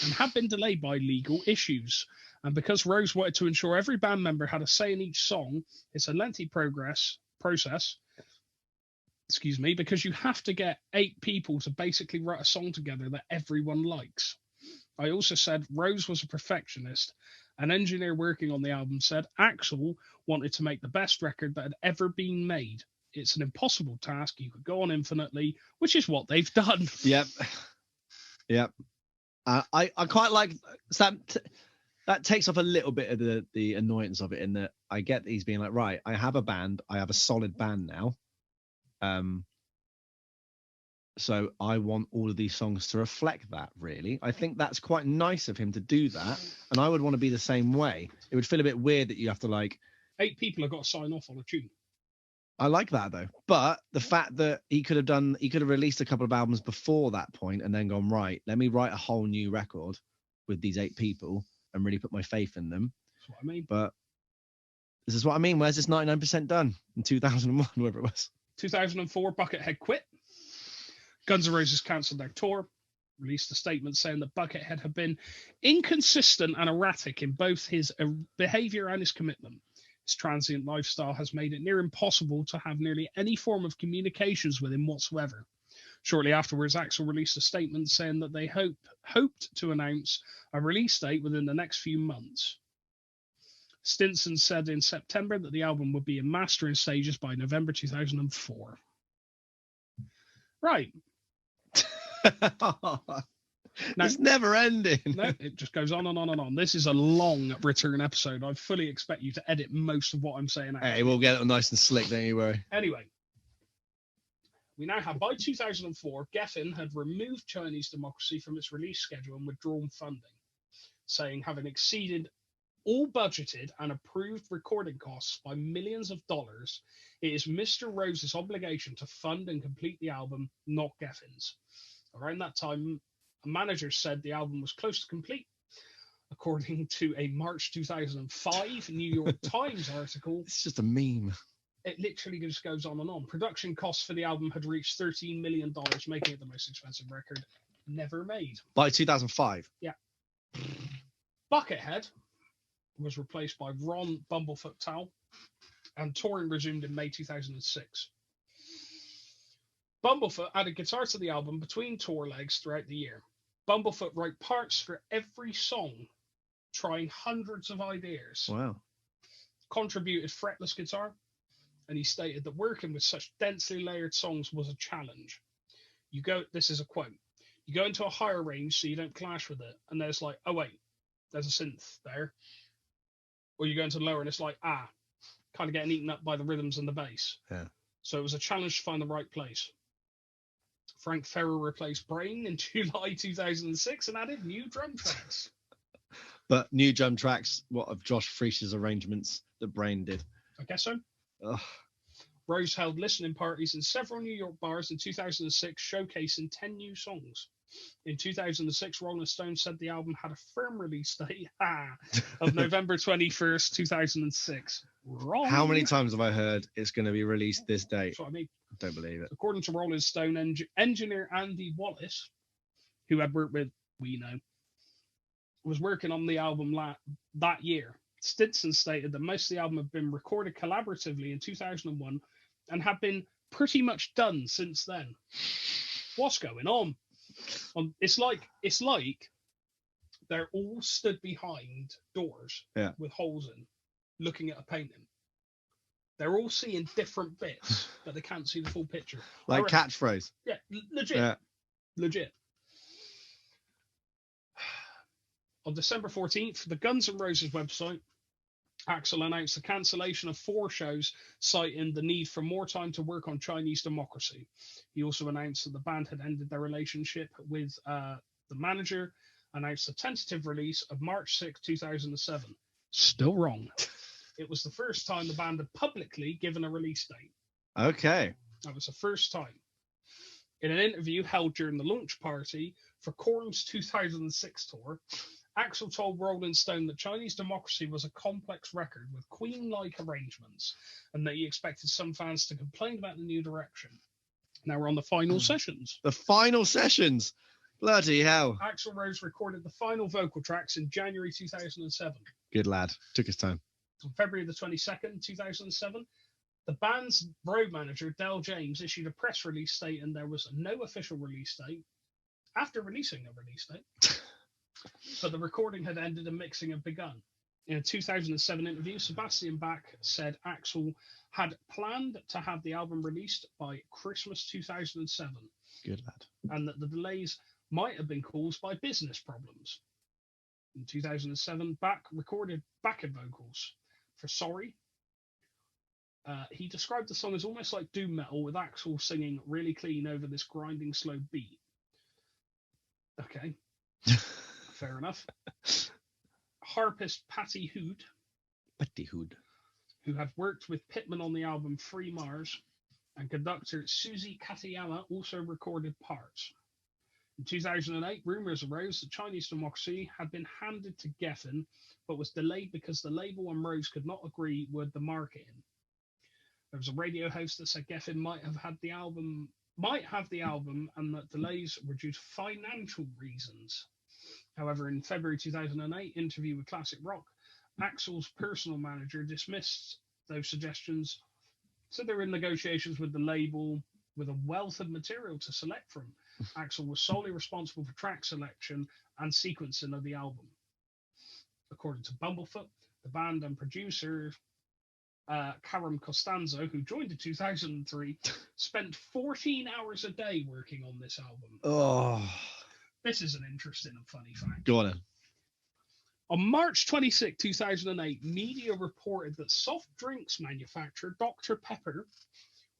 and had been delayed by legal issues. And because Rose wanted to ensure every band member had a say in each song, it's a lengthy process, because you have to get 8 people to basically write a song together that everyone likes. I also said Rose was a perfectionist. An engineer working on the album said Axl wanted to make the best record that had ever been made. It's an impossible task. You could go on infinitely, which is what they've done. Yep. I quite like that takes off a little bit of the annoyance of it, in that I get that he's being like, right, I have a band, I have a solid band now. So I want all of these songs to reflect that, really. I think that's quite nice of him to do that. And I would want to be the same way. It would feel a bit weird that you have to 8 people have got to sign off on a tune. I like that though. But the fact that he could have released a couple of albums before that point and then gone, right, let me write a whole new record with these 8 people and really put my faith in them. That's what I mean. But this is what I mean. Where's this 99% done in 2001, whatever it was? 2004, Buckethead quit. Guns N' Roses cancelled their tour, released a statement saying that Buckethead had been inconsistent and erratic in both his behavior and his commitment. His transient lifestyle has made it near impossible to have nearly any form of communications with him whatsoever. Shortly afterwards, Axl released a statement saying that they hoped to announce a release date within the next few months. Stinson said in September that the album would be in mastering stages by November 2004. Right. Now, it's never ending. No, it just goes on and on and on. This is a long return episode. I fully expect you to edit most of what I'm saying out. Hey, we'll get it nice and slick, don't you worry. Anyway, we now have, by 2004, Geffen had removed Chinese Democracy from its release schedule and withdrawn funding, saying having exceeded all budgeted and approved recording costs by millions of dollars, it is Mr. Rose's obligation to fund and complete the album, not Geffen's. Around that time, a manager said the album was close to complete. According to a March 2005 New York Times article. It's just a meme. It literally just goes on and on. Production costs for the album had reached $13 million, making it the most expensive record never made. By 2005? Yeah. Buckethead was replaced by Ron Bumblefoot Towle, and touring resumed in May 2006. Bumblefoot added guitar to the album between tour legs throughout the year. Bumblefoot wrote parts for every song, trying hundreds of ideas. Wow. Contributed fretless guitar, and he stated that working with such densely layered songs was a challenge. This is a quote, you go into a higher range so you don't clash with it, and there's like, oh wait, there's a synth there. Or you go into lower and it's like, kind of getting eaten up by the rhythms and the bass. Yeah. So it was a challenge to find the right place. Frank Ferrer replaced Brain in July 2006 and added new drum tracks. But new drum tracks, what of Josh Freesh's arrangements that Brain did? I guess so. Ugh. Rose held listening parties in several New York bars in 2006, showcasing 10 new songs. In 2006, Rolling Stone said the album had a firm release date of November 21st, 2006. Wrong. How many times have I heard it's going to be released this date? That's what I mean. Don't believe it. According to Rolling Stone engineer Andy Wallace, who had worked with was working on the album that year. Stinson stated that most of the album had been recorded collaboratively in 2001 and had been pretty much done since then. What's going on? It's like they're all stood behind doors with holes in, looking at a painting. They're all seeing different bits, but they can't see the full picture. Like catchphrase. Yeah, legit. Yeah. Legit. On December 14th, the Guns N' Roses website, Axl announced the cancellation of 4 shows, citing the need for more time to work on Chinese Democracy. He also announced that the band had ended their relationship with the manager, announced a tentative release of March 6, 2007. Still wrong. It was the first time the band had publicly given a release date. Okay. That was the first time. In an interview held during the launch party for Korn's 2006 tour, Axl told Rolling Stone that Chinese Democracy was a complex record with Queen-like arrangements, and that he expected some fans to complain about the new direction. Now we're on the final sessions. The final sessions? Bloody hell. Axl Rose recorded the final vocal tracks in January 2007. Good lad. Took his time. On February the 22nd, 2007, the band's road manager, Del James, issued a press release stating there was no official release date after releasing a release date. But the recording had ended and mixing had begun. In a 2007 interview, Sebastian Bach said Axl had planned to have the album released by Christmas 2007. Good lad. And that the delays might have been caused by business problems. In 2007, Bach recorded backing vocals for Sorry. He described the song as almost like doom metal, with Axl singing really clean over this grinding slow beat. Okay. Fair enough. Harpist Patty Hood, who had worked with Pittman on the album Free Mars, and conductor Suzy Katayama also recorded parts. In 2008, rumors arose that Chinese Democracy had been handed to Geffen, but was delayed because the label and Rose could not agree with the marketing. There was a radio host that said Geffen might have the album, and that delays were due to financial reasons. However, in February 2008 interview with Classic Rock, Axl's personal manager dismissed those suggestions, said they were in negotiations with the label with a wealth of material to select from. Axl was solely responsible for track selection and sequencing of the album. According to Bumblefoot, the band and producer Karam Costanzo, who joined in 2003, spent 14 hours a day working on this album. Oh. This is an interesting and funny fact. Go on then. On March 26, 2008, media reported that soft drinks manufacturer Dr. Pepper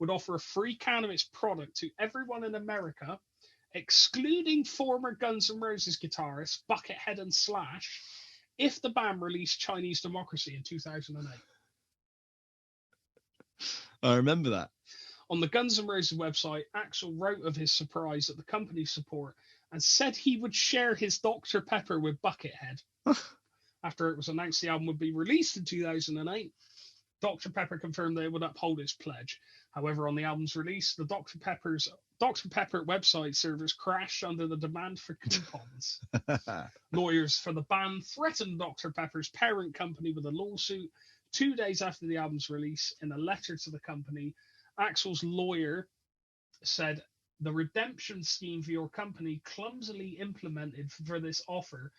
would offer a free can of its product to everyone in America, excluding former Guns N' Roses guitarists Buckethead and Slash, if the band released Chinese Democracy in 2008. I remember that. On the Guns N' Roses website, Axl wrote of his surprise at the company's support and said he would share his Dr. Pepper with Buckethead. After it was announced the album would be released in 2008, Dr. Pepper confirmed they would uphold its pledge. However, on the album's release, the Dr. Pepper website servers crashed under the demand for coupons. Lawyers for the band threatened Dr. Pepper's parent company with a lawsuit 2 days after the album's release. In a letter to the company, Axl's lawyer said, "The redemption scheme for your company, clumsily implemented for this offer,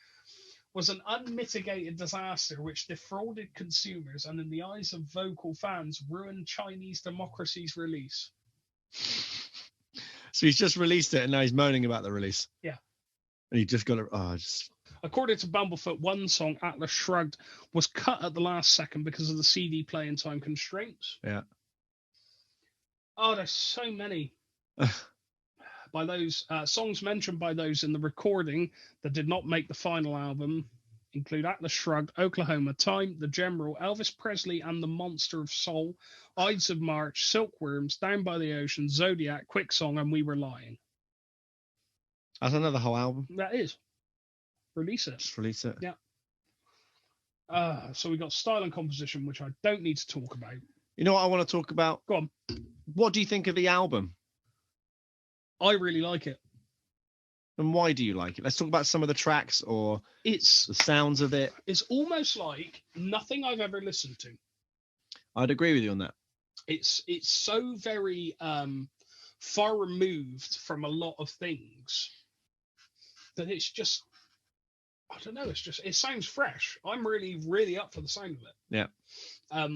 was an unmitigated disaster which defrauded consumers and, in the eyes of vocal fans, ruined Chinese Democracy's release." So he's just released it and now he's moaning about the release. Yeah. And he just got to... According to Bumblefoot, one song, Atlas Shrugged, was cut at the last second because of the CD playing time constraints. Yeah. Oh, there's so many. By those songs mentioned by those in the recording that did not make the final album include Atlas Shrugged, Oklahoma, Time, The General, Elvis Presley and the Monster of Soul, Ides of March, Silkworms, Down by the Ocean, Zodiac, Quick Song, and We Were Lying. That's another whole album. That is. Release it. Just release it. Yeah. So we got style and composition, which I don't need to talk about. You know what I want to talk about? Go on. What do you think of the album? I really like it. And why do you like it? Let's talk about some of the tracks or the sounds of it. It's almost like nothing I've ever listened to. I'd agree with you on that. It's so very far removed from a lot of things that it's just, I don't know, it sounds fresh. I'm really, really up for the sound of it. Yeah.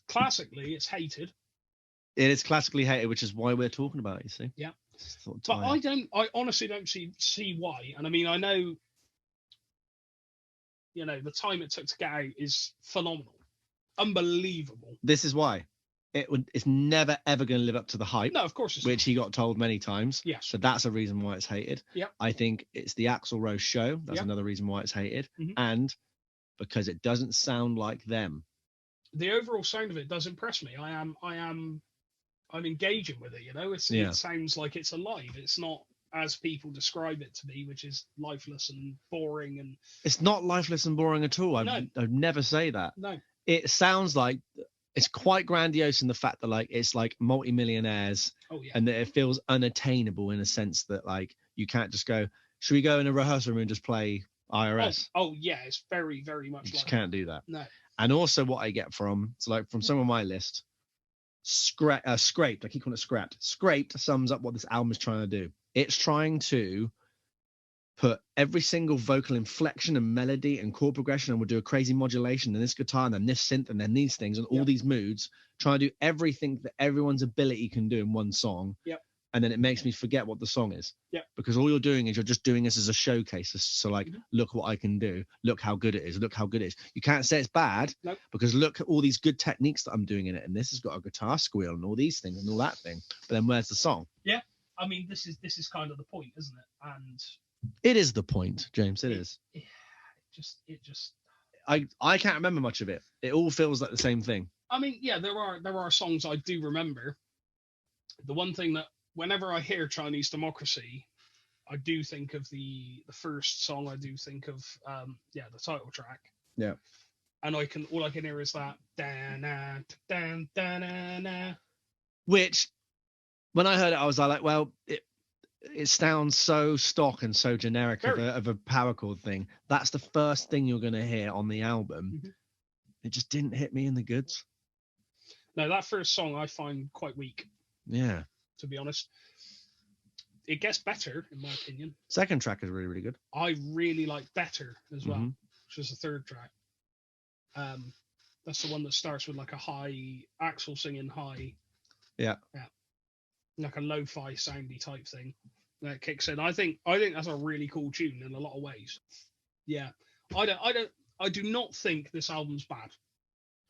Classically, it's hated. It is classically hated, which is why we're talking about it, you see. Yeah. Sort of but I honestly don't see why. And I mean, I know, the time it took to get out is phenomenal. Unbelievable. This is why. It's never, ever going to live up to the hype. No, of course it's which not. He got told many times. Yes. So that's a reason why it's hated. Yep. I think it's the Axl Rose show. That's another reason why it's hated. Mm-hmm. And because it doesn't sound like them. The overall sound of it does impress me. I'm engaging with it, It sounds like it's alive. It's not as people describe it to me, which is lifeless and boring. And it's not lifeless and boring at all. I'd never say that. No. It sounds like it's quite grandiose in the fact that it's like multi-millionaires. Oh, yeah. And that it feels unattainable in a sense that you can't just go, should we go in a rehearsal room and just play IRS? Oh yeah, it's very, very much. You just can't do that. No. And also what I get from some of my list, Scraped, I keep calling it Scrapped. Scraped sums up what this album is trying to do. It's trying to put every single vocal inflection and melody and chord progression, and we'll do a crazy modulation and this guitar and then this synth and then these things and all these moods, trying to do everything that everyone's ability can do in one song. Yep. And then it makes me forget what the song is. Yeah. Because all you're doing is you're just doing this as a showcase. So look what I can do. Look how good it is. Look how good it is. You can't say it's bad. Nope. Because look at all these good techniques that I'm doing in it. And this has got a guitar squeal and all these things and all that thing. But then where's the song? Yeah. I mean, this is kind of the point, isn't it? And it is the point, James. It is. It just. I can't remember much of it. It all feels like the same thing. I mean, yeah, there are songs I do remember. The one thing that whenever I hear Chinese Democracy, I do think of the first song. I do think of the title track. Yeah. And all I can hear is that da-na, dan, da-na-na. Which, when I heard it, I was like, well, it sounds so stock and so generic of a power chord thing. That's the first thing you're going to hear on the album. Mm-hmm. It just didn't hit me in the goods. No, that first song I find quite weak. Yeah. To be honest. It gets better, in my opinion. Second track is really, really good. I really like Better as well, which is the third track. That's the one that starts with like a high, Axl singing high. Yeah. Yeah. Like a lo-fi soundy type thing that kicks in. I think that's a really cool tune in a lot of ways. Yeah. I do not think this album's bad.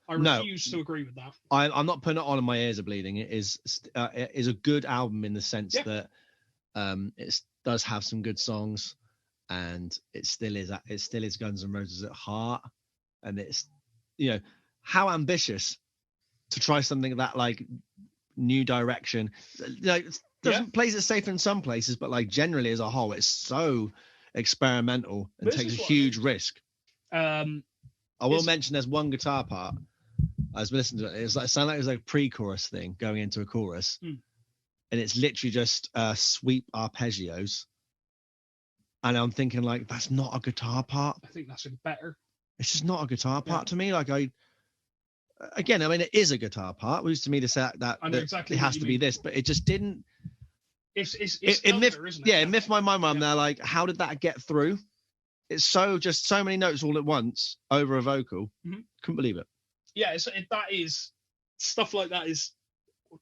I refuse to agree with that. I'm not putting it on and my ears are bleeding. It is a good album in the sense that it does have some good songs, and it still is Guns N' Roses at heart, and it's how ambitious to try something that new direction. Plays it safe in some places, but generally as a whole, it's so experimental and takes a huge risk. I will mention there's one guitar part. I was listening to it. It sounded like it was a pre-chorus thing going into a chorus, and it's literally just sweep arpeggios. And I'm thinking that's not a guitar part. I think that's better. It's just not a guitar part to me. It is a guitar part. It was to me to say that exactly it has to be this, but it just didn't. It miffed my mind. I'm there how did that get through? It's so many notes all at once over a vocal. Mm-hmm. Couldn't believe it. Yeah, that is stuff like that is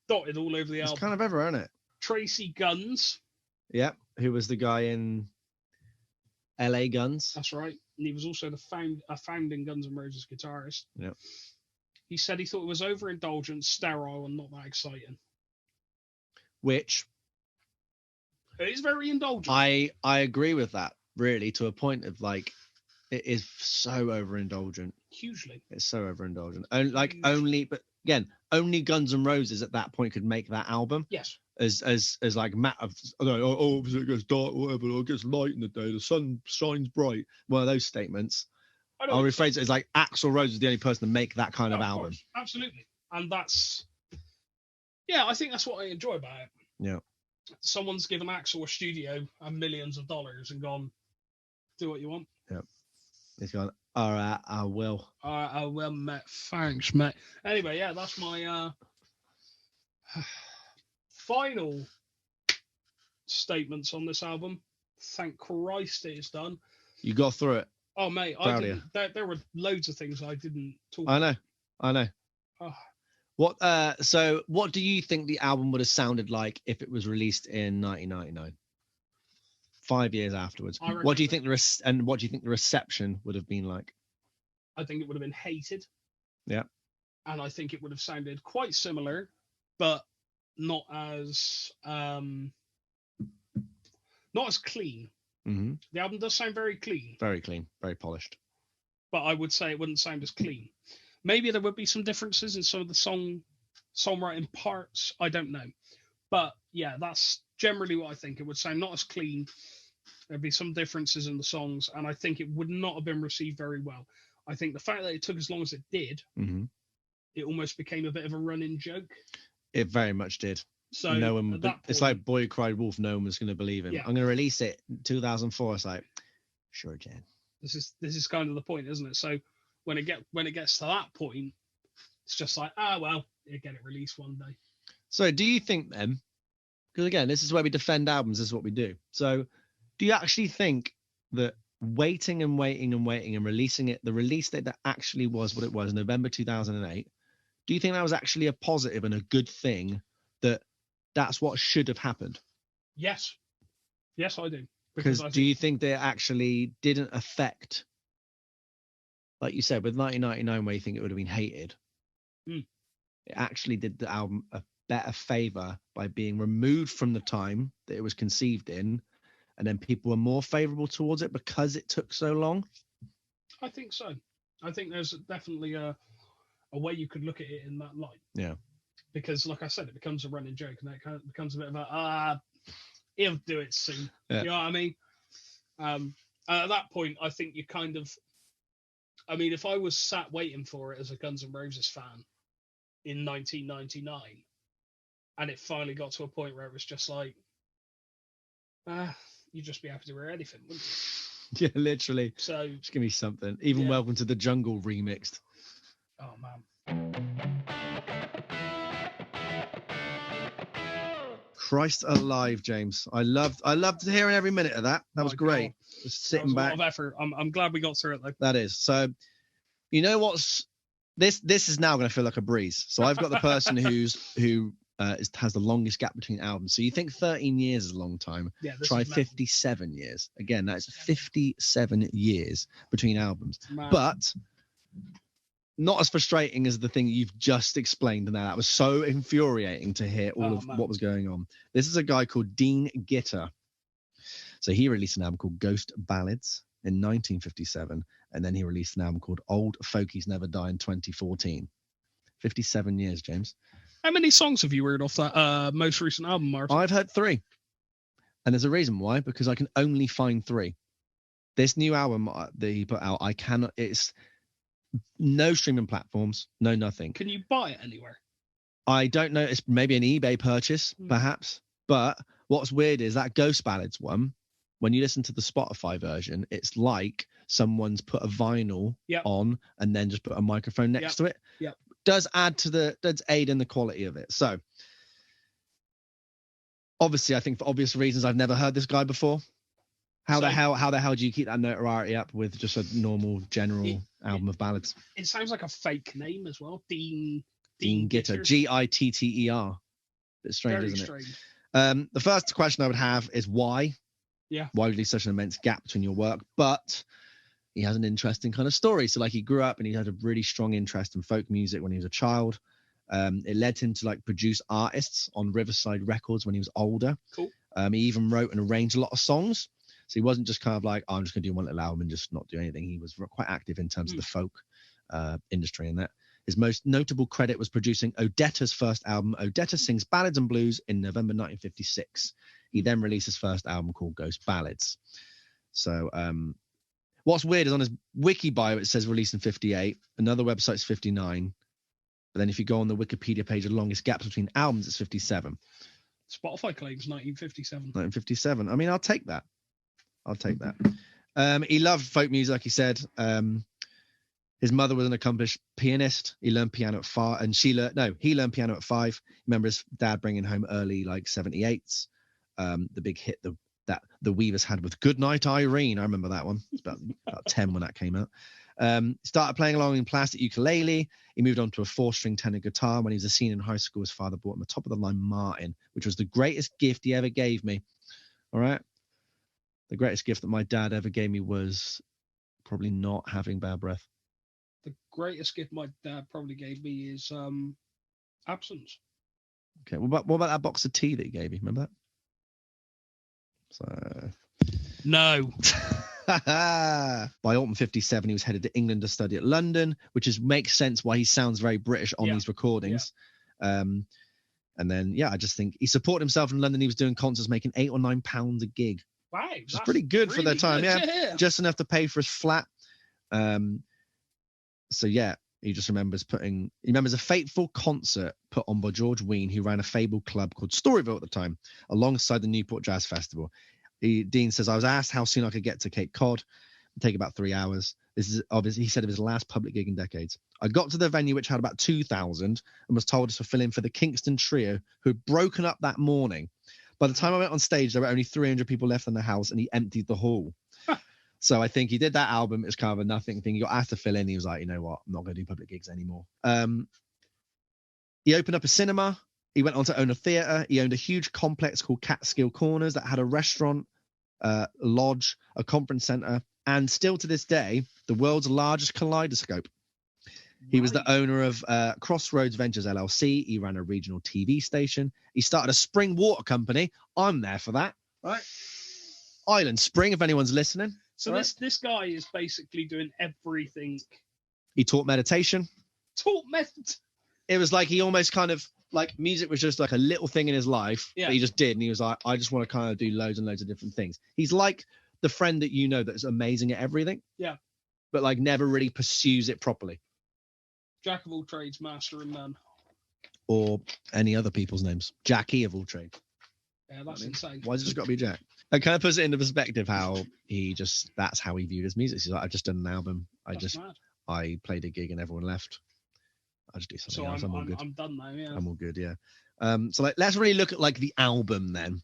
dotted all over the album. It's kind of everywhere, isn't it? Tracy Guns. Yeah, who was the guy in LA Guns? That's right. And he was also a founding Guns N' Roses guitarist. Yeah. He said he thought it was overindulgent, sterile, and not that exciting. Which it is very indulgent. I agree with that, really, to a point of It is so overindulgent. Hugely. It's so overindulgent. But again, only Guns N' Roses at that point could make that album. Yes. As like Matt of obviously it gets dark or whatever, or it gets light in the day, the sun shines bright. One of those statements. I'll rephrase it as like Axl Rose is the only person to make that kind of album. Course. Absolutely. And that's I think that's what I enjoy about it. Yeah. Someone's given Axl a studio and millions of dollars and gone, do what you want. Yeah. He's gone, all right, I will. All right, I will, mate. Thanks, mate. Anyway, that's my final statements on this album. Thank Christ it is done. You got through it. Oh, mate, there were loads of things I didn't talk about. I know. Oh. So what do you think the album would have sounded like if it was released in 1999? 5 years afterwards. What do you think the reception would have been like? I think it would have been hated. Yeah. And I think it would have sounded quite similar, but not as clean. Mm-hmm. The album does sound very clean. Very clean, very polished. But I would say it wouldn't sound as clean. Maybe there would be some differences in some of the songwriting parts. I don't know. But yeah, that's generally what I think. It would sound not as clean. There'd be some differences in the songs, and I think it would not have been received very well. I think the fact that it took as long as it did, it almost became a bit of a running joke. It very much did. So no one. It's like Boy Cried Wolf. No one was going to believe him. Yeah. I'm going to release it in 2004. It's like, sure, Jen. This is kind of the point, isn't it? So when it gets to that point, it's just like, well, you get it released one day. So do you think then? Because again, this is where we defend albums. This is what we do. So do you actually think that waiting and releasing it, the release date that actually was what it was, November 2008, do you think that was actually a positive and a good thing, that that's what should have happened? Yes, I do. Because do you think they actually didn't affect, like you said, with 1999, where you think it would have been hated, it actually did the album a better favor by being removed from the time that it was conceived in, and then people were more favorable towards it because it took so long? I think so. I think there's definitely a way you could look at it in that light. Yeah. Because, like I said, it becomes a running joke, and it kind of becomes a bit of a, he'll do it soon. Yeah. You know what I mean? At that point, I think you kind of, I mean, if I was sat waiting for it as a Guns N' Roses fan in 1999, and it finally got to a point where it was just like, you'd just be happy to wear anything, wouldn't you? Yeah, literally. So just give me something. Even Welcome to the Jungle remixed. Oh man. Christ alive, James. I loved hearing every minute of that. That was great. Just sitting back. A lot of effort. I'm glad we got through it though. That is. So you know what's this is now going to feel like a breeze. So I've got the person who has the longest gap between albums. So you think 13 years is a long time. Yeah, try 57 years. Again, that's 57 years between albums. Man. But not as frustrating as the thing you've just explained now. That was so infuriating to hear all of what was going on. This is a guy called Dean Gitter. So he released an album called Ghost Ballads in 1957, and then he released an album called Old Fogies Never Die in 2014. 57 years, James. How many songs have you heard off that most recent album, Marv? I've heard 3. And there's a reason why, because I can only find 3. This new album that he put out, it's no streaming platforms, no nothing. Can you buy it anywhere? I don't know. It's maybe an eBay purchase, perhaps. But what's weird is that Ghost Ballads one, when you listen to the Spotify version, it's like someone's put a vinyl on and then just put a microphone next to it. Yeah. Does aid in the quality of it. So obviously, I think for obvious reasons, I've never heard this guy before. How the hell do you keep that notoriety up with just a normal general album of ballads? It sounds like a fake name as well. Dean Gitter. Gitter. Bit strange, Very isn't strange. it? The first question I would have is why? Yeah. Why would you leave such an immense gap between your work? But he has an interesting kind of story. So like he grew up and he had a really strong interest in folk music when he was a child. It led him to like produce artists on Riverside Records when he was older. Cool. He even wrote and arranged a lot of songs. So he wasn't just kind of like, oh, I'm just going to do one little album and just not do anything. He was quite active in terms of the folk industry and that. His most notable credit was producing Odetta's first album, Odetta Sings Ballads and Blues, in November 1956. He then released his first album called Ghost Ballads. So what's weird is on his wiki bio, it says released in 58. Another website's 59. But then if you go on the Wikipedia page, the longest gaps between albums, it's 57. Spotify claims 1957. 1957. I mean, I'll take that. He loved folk music, like he said. His mother was an accomplished pianist. He learned piano at 5, and he learned piano at 5. Remember his dad bringing home early, like 78s. The big hit that the Weavers had with Goodnight Irene. I remember that one. It's about 10 when that came out. Started playing along in plastic ukulele. He moved on to a 4-string tenor guitar. When he was a senior in high school, his father bought him a top-of-the-line Martin, which was the greatest gift he ever gave me. All right? The greatest gift that my dad ever gave me was probably not having bad breath. The greatest gift my dad probably gave me is absence. Okay, what about that box of tea that he gave you? Remember that? So no. By autumn 57, he was headed to England to study at London, which makes sense why he sounds very British on these recordings. Yeah. And then I just think he supported himself in London. He was doing concerts, making £8 or £9 a gig. Wow, which is pretty good really for their time. Yeah, just enough to pay for his flat. So he just remembers a fateful concert put on by George Wein, who ran a fabled club called Storyville at the time, alongside the Newport Jazz Festival. Dean says, I was asked how soon I could get to Cape Cod. It'd take about 3 hours. This is obviously, he said, of his last public gig in decades. I got to the venue, which had about 2,000, and was told to fill in for the Kingston Trio, who had broken up that morning. By the time I went on stage, there were only 300 people left in the house, and he emptied the hall. So I think he did that album. It's kind of a nothing thing. He got asked to fill in. He was like, you know what? I'm not going to do public gigs anymore. He opened up a cinema. He went on to own a theatre. He owned a huge complex called Catskill Corners that had a restaurant, lodge, a conference centre, and still to this day, the world's largest kaleidoscope. He was the owner of Crossroads Ventures LLC. He ran a regional TV station. He started a spring water company. I'm there for that. Right? Island Spring, if anyone's listening. So this guy is basically doing everything. He taught meditation. It was like he almost kind of like music was just like a little thing in his life that he just did. And he was like, I just want to kind of do loads and loads of different things. He's like the friend that you know that's amazing at everything. Yeah. But like never really pursues it properly. Jack of all trades, master of none. Or any other people's names. Jackie of all trades. Yeah, that's insane. Why's it just got to be Jack? It kind of puts it into perspective how that's how he viewed his music. He's like, I've just done an album. I played a gig and everyone left. I'll just do something else. I'm all good. I'm done now, yeah. I'm all good, yeah. So let's really look at like the album then.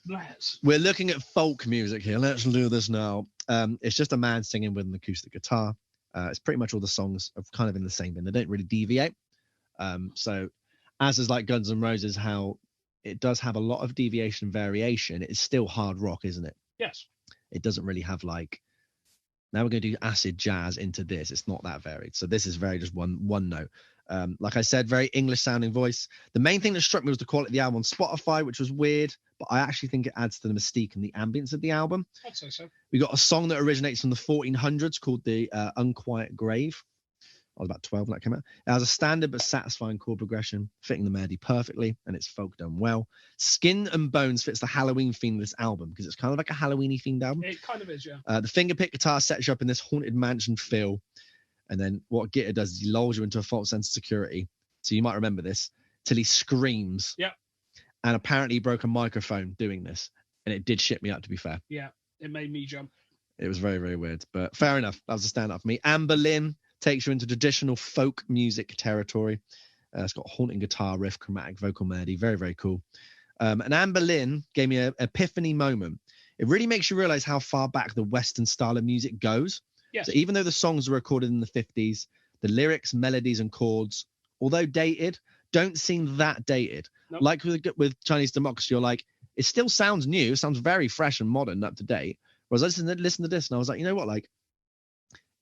Let's. We're looking at folk music here. Let's do this now. It's just a man singing with an acoustic guitar. It's pretty much all the songs are kind of in the same vein. They don't really deviate. So as is like Guns N' Roses, how it does have a lot of deviation and variation, it's still hard rock, isn't it? Yes. It doesn't really have like, now we're going to do acid jazz into this. It's not that varied. So this is very just one note. Like I said, very English sounding voice. The main thing that struck me was the quality of the album on Spotify, which was weird, but I actually think it adds to the mystique and the ambience of the album. I'd say so. We got a song that originates from the 1400s called The Unquiet Grave. I was about 12 when that came out. It has a standard but satisfying chord progression, fitting the melody perfectly, and it's folk done well. Skin and Bones fits the Halloween theme of this album because it's kind of like a Halloween-y themed album. It kind of is, yeah. The fingerpick guitar sets you up in this haunted mansion feel, and then what Gitter does is he lulls you into a false sense of security. So you might remember this, till he screams. Yeah. And apparently he broke a microphone doing this, and it did shit me up, to be fair. Yeah, it made me jump. It was very, very weird, but fair enough. That was a stand-up for me. Anne Boleyn takes you into traditional folk music territory. It's got haunting guitar riff, chromatic vocal melody. Very, very cool. And Anne Boleyn gave me an epiphany moment. It really makes you realize how far back the Western style of music goes. Yes. So even though the songs were recorded in the 50s, the lyrics, melodies, and chords, although dated, don't seem that dated. Nope. Like with Chinese Democracy, you're like, it still sounds new, sounds very fresh and modern, up to date. Whereas I listened to this and I was like, you know what? Like,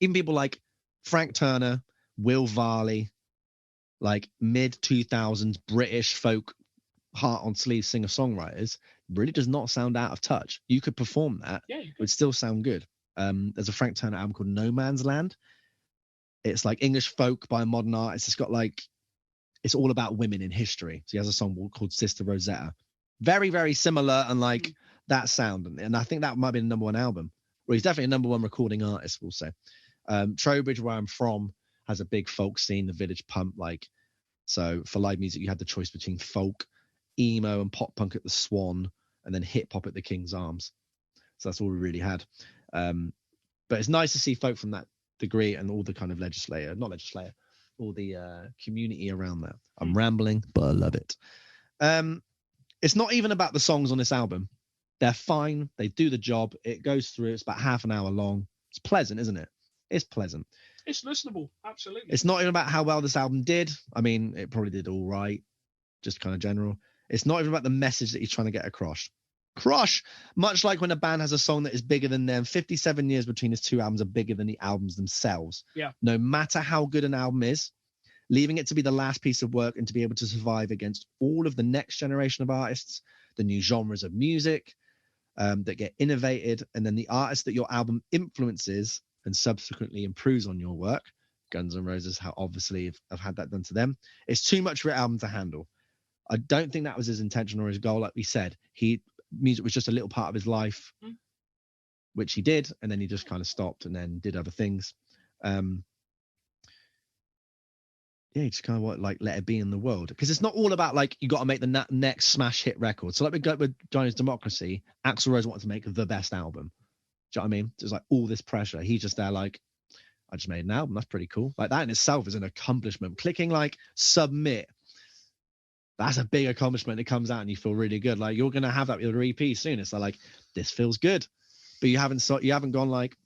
even people like Frank Turner, Will Varley, like mid 2000s British folk heart on sleeve singer-songwriters, really does not sound out of touch. You could perform that. Yeah, It would still sound good. There's a Frank Turner album called No Man's Land. It's like English folk by a modern artist. It's got like, it's all about women in history. So he has a song called Sister Rosetta. Very, very similar and like that sound. And I think that might be the number one album. Well, he's definitely a number one recording artist, we'll say. Trowbridge, where I'm from, has a big folk scene, the Village Pump. Like, so for live music, you had the choice between folk, emo, and pop punk at the Swan, and then hip hop at the King's Arms. So that's all we really had. But it's nice to see folk from that degree and all the kind of all the community around that. I'm rambling, but I love it. It's not even about the songs on this album. They're fine. They do the job. It goes through. It's about half an hour long. It's pleasant, isn't it? It's pleasant. It's listenable. Absolutely. It's not even about how well this album did. I mean, it probably did all right. Just kind of general. It's not even about the message that he's trying to get across. Much like when a band has a song that is bigger than them, 57 years between his two albums are bigger than the albums themselves. Yeah. No matter how good an album is, leaving it to be the last piece of work and to be able to survive against all of the next generation of artists, the new genres of music that get innovated, and then the artists that your album influences and subsequently improves on your work. Guns N' Roses, how obviously have had that done to them. It's too much for an album to handle. I don't think that was his intention or his goal. Like we said, music was just a little part of his life, which he did, and then he just kind of stopped and then did other things. He just kind of like let it be in the world, because it's not all about like you got to make the next smash hit record. So like we got with Johnny's Democracy, Axl Rose wanted to make the best album. Do you know what I mean? There's like all this pressure. He's just there like, I just made an album. That's pretty cool. Like that in itself is an accomplishment. Clicking like submit, that's a big accomplishment. It comes out and you feel really good. Like you're gonna have that with your EP soon. It's like this feels good, but you haven't gone like,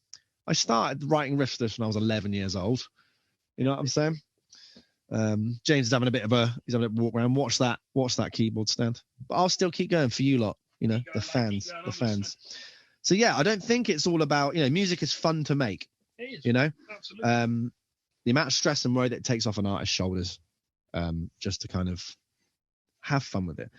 I started writing riffs this when I was 11 years old. You know what I'm saying? James is having a bit of a walk around. Watch that keyboard stand. But I'll still keep going for you lot. You know, the fans. So yeah, I don't think it's all about, music is fun to make. It is. You know, absolutely. The amount of stress and worry that it takes off an artist's shoulders, just to kind of have fun with it.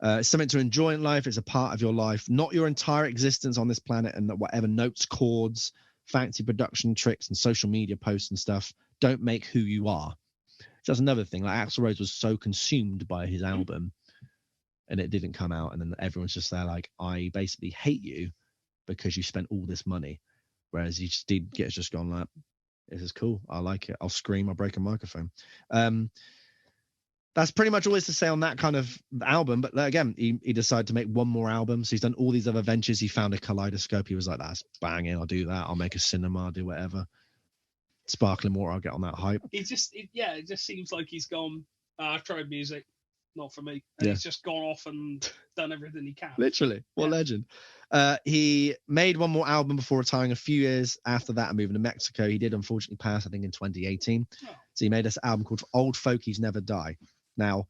It's something to enjoy in life. It's a part of your life, not your entire existence on this planet, and that whatever notes, chords, fancy production tricks, and social media posts and stuff don't make who you are. So that's another thing. Like Axl Rose was so consumed by his album, and it didn't come out, and then everyone's just there like, I basically hate you because you spent all this money. Whereas he just gone like, this is cool. I like it. I'll scream. I'll break a microphone. That's pretty much all there is to say on that kind of album. But again, he decided to make one more album. So he's done all these other ventures. He found a kaleidoscope. He was like, that's banging. I'll do that. I'll make a cinema. I'll do whatever. Sparkling water. I'll get on that hype. It just seems like he's gone, I've tried music. Not for me. And he's just gone off and done everything he can. Literally. What a legend. He made one more album before retiring a few years after that and moving to Mexico. He did unfortunately pass, I think, in 2018. So he made this album called Old Fogies Never Die. Now,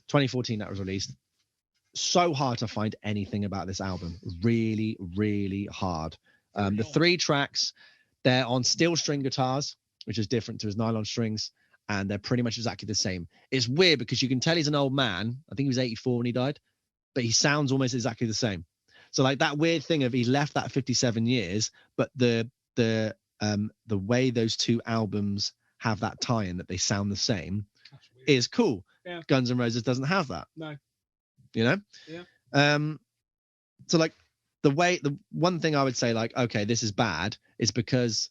2014 that was released. So hard to find anything about this album. Really, really hard. The 3 tracks, they're on steel string guitars, which is different to his nylon strings. And they're pretty much exactly the same. It's weird because you can tell he's an old man. I think he was 84 when he died, but he sounds almost exactly the same. So like that weird thing of he left that 57 years, but the way those 2 albums have that tie-in that they sound the same is cool. Yeah. Guns N' Roses doesn't have that. No. You know? Yeah. So like the one thing I would say like, okay, this is bad, is because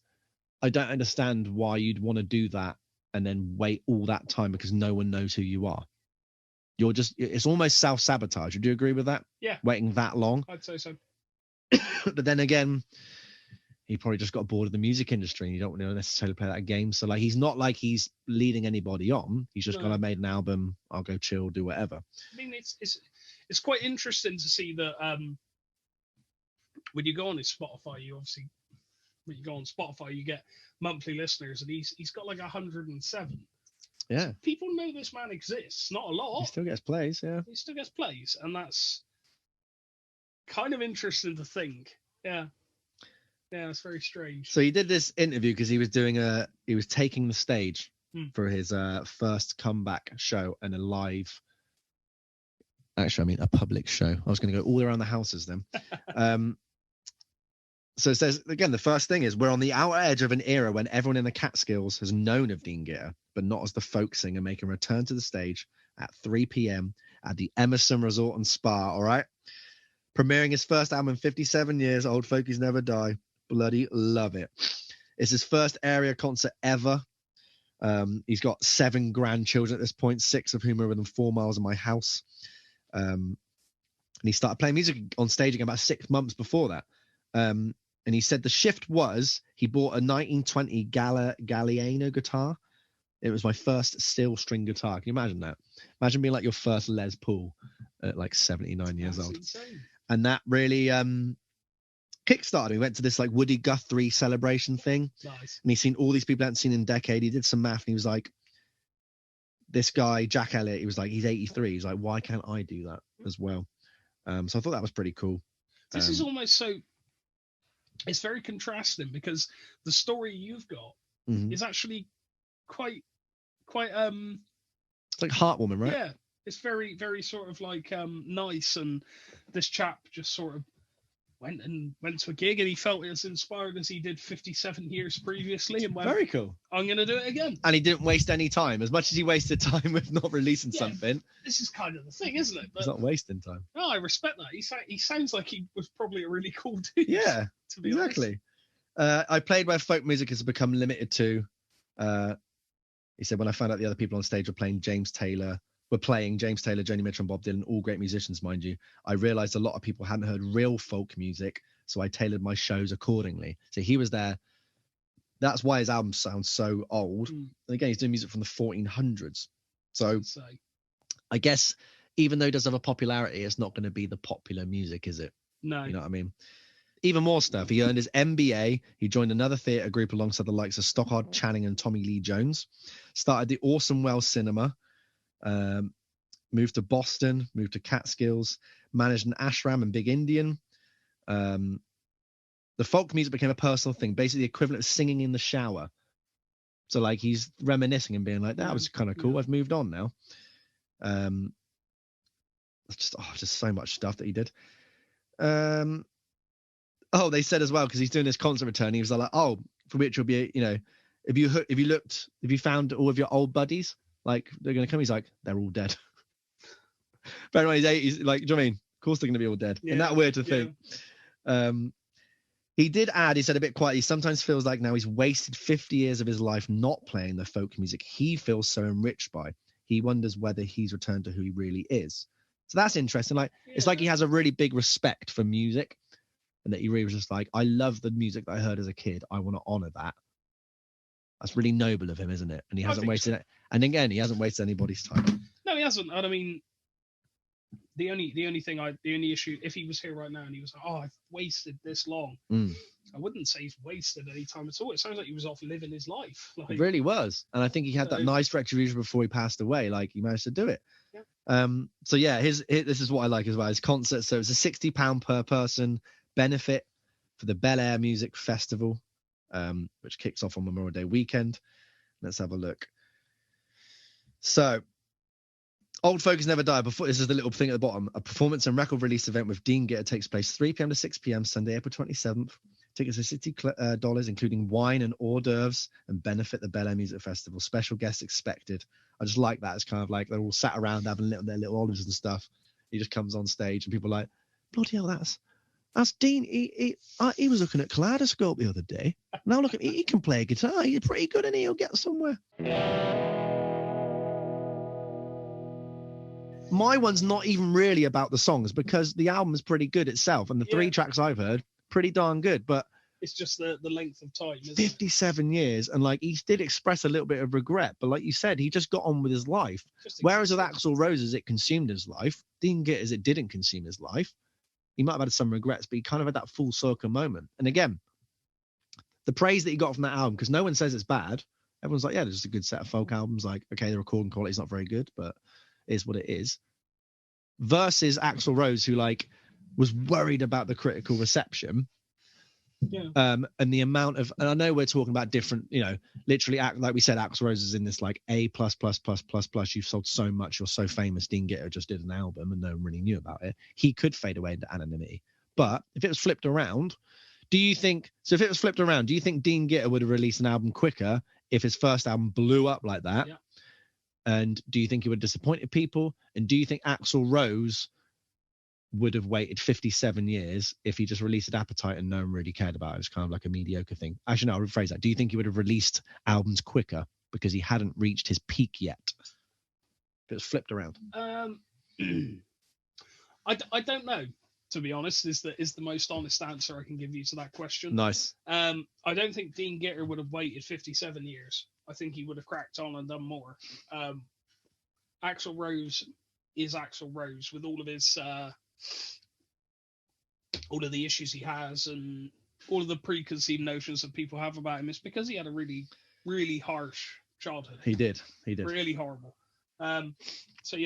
I don't understand why you'd want to do that and then wait all that time because no one knows who you are. It's almost self-sabotage. Would you agree with that? Yeah. Waiting that long? I'd say so. But then again, he probably just got bored of the music industry and you don't want to necessarily play that game. So like, he's not like he's leading anybody on. He's just kind of made an album. I'll go chill, do whatever. I mean, it's quite interesting to see that when you go on his Spotify, when you go on Spotify, you get monthly listeners, and he's got like 107. Yeah. People know this man exists. Not a lot. He still gets plays, yeah. He still gets plays, and that's kind of interesting to think. Yeah. Yeah, it's very strange. So he did this interview because he was taking the stage for his first comeback show and a live Actually, I mean a public show. I was going to go all around the houses then. So it says, again, the first thing is we're on the outer edge of an era when everyone in the Catskills has known of Dean Gitter, but not as the folk singer making a return to the stage at 3 p.m. at the Emerson Resort and Spa, all right? Premiering his first album in 57 years, Old Fogies Never Die. Bloody love it. It's his first area concert ever. He's got 7 grandchildren at this point, 6 of whom are within 4 miles of my house. And he started playing music on stage again about 6 months before that. And he said the shift was he bought a 1920 Galliano guitar. It was my first steel string guitar. Can you imagine that? Imagine being like your first Les Paul at like 79 years old. Insane. And that really kickstarted. We went to this like Woody Guthrie celebration thing. Nice. And he's seen all these people he hadn't seen in a decade. He did some math and he was like, this guy, Jack Elliott, he was like, he's 83. He's like, why can't I do that as well? So I thought that was pretty cool. This is almost so... It's very contrasting because the story you've got is actually quite it's like heartwarming, right? Yeah, it's very, very sort of like nice. And this chap just sort of went to a gig and he felt as inspired as he did 57 years previously and went, very cool, I'm going to do it again. And he didn't waste any time. As much as he wasted time with not releasing something, this is kind of the thing, isn't it? But he's not wasting time. No, I respect that. He sounds like he was probably a really cool dude. Yeah, to be exactly. honest. I played where folk music has become limited to. He said, when I found out the other people on stage were playing James Taylor, Joni Mitchell and Bob Dylan, all great musicians, mind you, I realized a lot of people hadn't heard real folk music, so I tailored my shows accordingly. So he was there. That's why his album sounds so old. And again, he's doing music from the 1400s. So I guess even though he does have a popularity, it's not going to be the popular music, is it? No. You know what I mean? Even more stuff. He earned his MBA. He joined another theatre group alongside the likes of Stockard Channing and Tommy Lee Jones. Started the Orson Welles Cinema. Moved to Boston. Moved to Catskills. Managed an ashram and Big Indian. The folk music became a personal thing, basically the equivalent of singing in the shower. So like he's reminiscing and being like, that was kind of cool. I've moved on now. Just so much stuff that he did. They said as well, because he's doing this concert return, he was like, for which will be, if you found all of your old buddies, like they're going to come, he's like, they're all dead. Bear in mind, he's 80s, like, do you know what I mean? Of course they're going to be all dead. Isn't that weird to think? He did add, he said a bit quiet, he sometimes feels like now he's wasted 50 years of his life not playing the folk music he feels so enriched by. He wonders whether he's returned to who he really is. So that's interesting. It's like he has a really big respect for music, and that he really was just like, I love the music that I heard as a kid. I want to honor that. That's really noble of him, isn't it? And he hasn't wasted it. And again, he hasn't wasted anybody's time. No, he hasn't. And I mean, the only issue, if he was here right now and he was like, I've wasted this long, I wouldn't say he's wasted any time at all. It sounds like he was off living his life. It really was. And I think he had that nice retribution before he passed away. Like, he managed to do it. Yeah. So yeah, this is what I like as well. His concert. So it's a £60 per person benefit for the Bel Air Music Festival, which kicks off on Memorial Day weekend. Let's have a look. So, Old Fogies Never Die. This is the little thing at the bottom. A performance and record release event with Dean Gitter takes place 3 p.m. to 6 p.m. Sunday, April 27th. Tickets are $60, including wine and hors d'oeuvres, and benefit the Bel Air Music Festival. Special guests expected. I just like that. It's kind of like they're all sat around having their little olives and stuff. He just comes on stage and people are like, bloody hell, that's Dean. He was looking at Kaleidoscope the other day. Now look at him. He can play a guitar. He's pretty good, and he'll get somewhere. My one's not even really about the songs because the album is pretty good itself, and the 3 tracks I've heard, pretty darn good. But it's just the length of time, isn't 57 years, and like he did express a little bit of regret, but like you said, he just got on with his life. Whereas with Axl Rose, it consumed his life. Dean Gitter's, it didn't consume his life. He might have had some regrets, but he kind of had that full circle moment. And again, the praise that he got from that album, because no one says it's bad. Everyone's like, yeah, there's just a good set of folk albums. Like, okay, the recording quality is not very good, but it is what it is. Versus Axl Rose, who like was worried about the critical reception. Yeah. And the amount of, and I know we're talking about different, literally, like we said, Axl Rose is in this like A++++++. You've sold so much, you're so famous. Dean Gitter just did an album and no one really knew about it. He could fade away into anonymity. But if it was flipped around, do you think Dean Gitter would have released an album quicker if his first album blew up like that? Yeah. And do you think he would have disappointed people? And do you think Axl Rose would have waited 57 years if he just released an Appetite and no one really cared about it? It's kind of like a mediocre thing. Actually, no, I'll rephrase that. Do you think he would have released albums quicker because he hadn't reached his peak yet? If it was flipped around. I don't know, to be honest, is the most honest answer I can give you to that question. Nice. I don't think Dean Gitter would have waited 57 years. I think he would have cracked on and done more. Axl Rose is Axl Rose with all of his all of the issues he has and all of the preconceived notions that people have about him. It's because he had a really, really harsh childhood. He did. Really horrible. So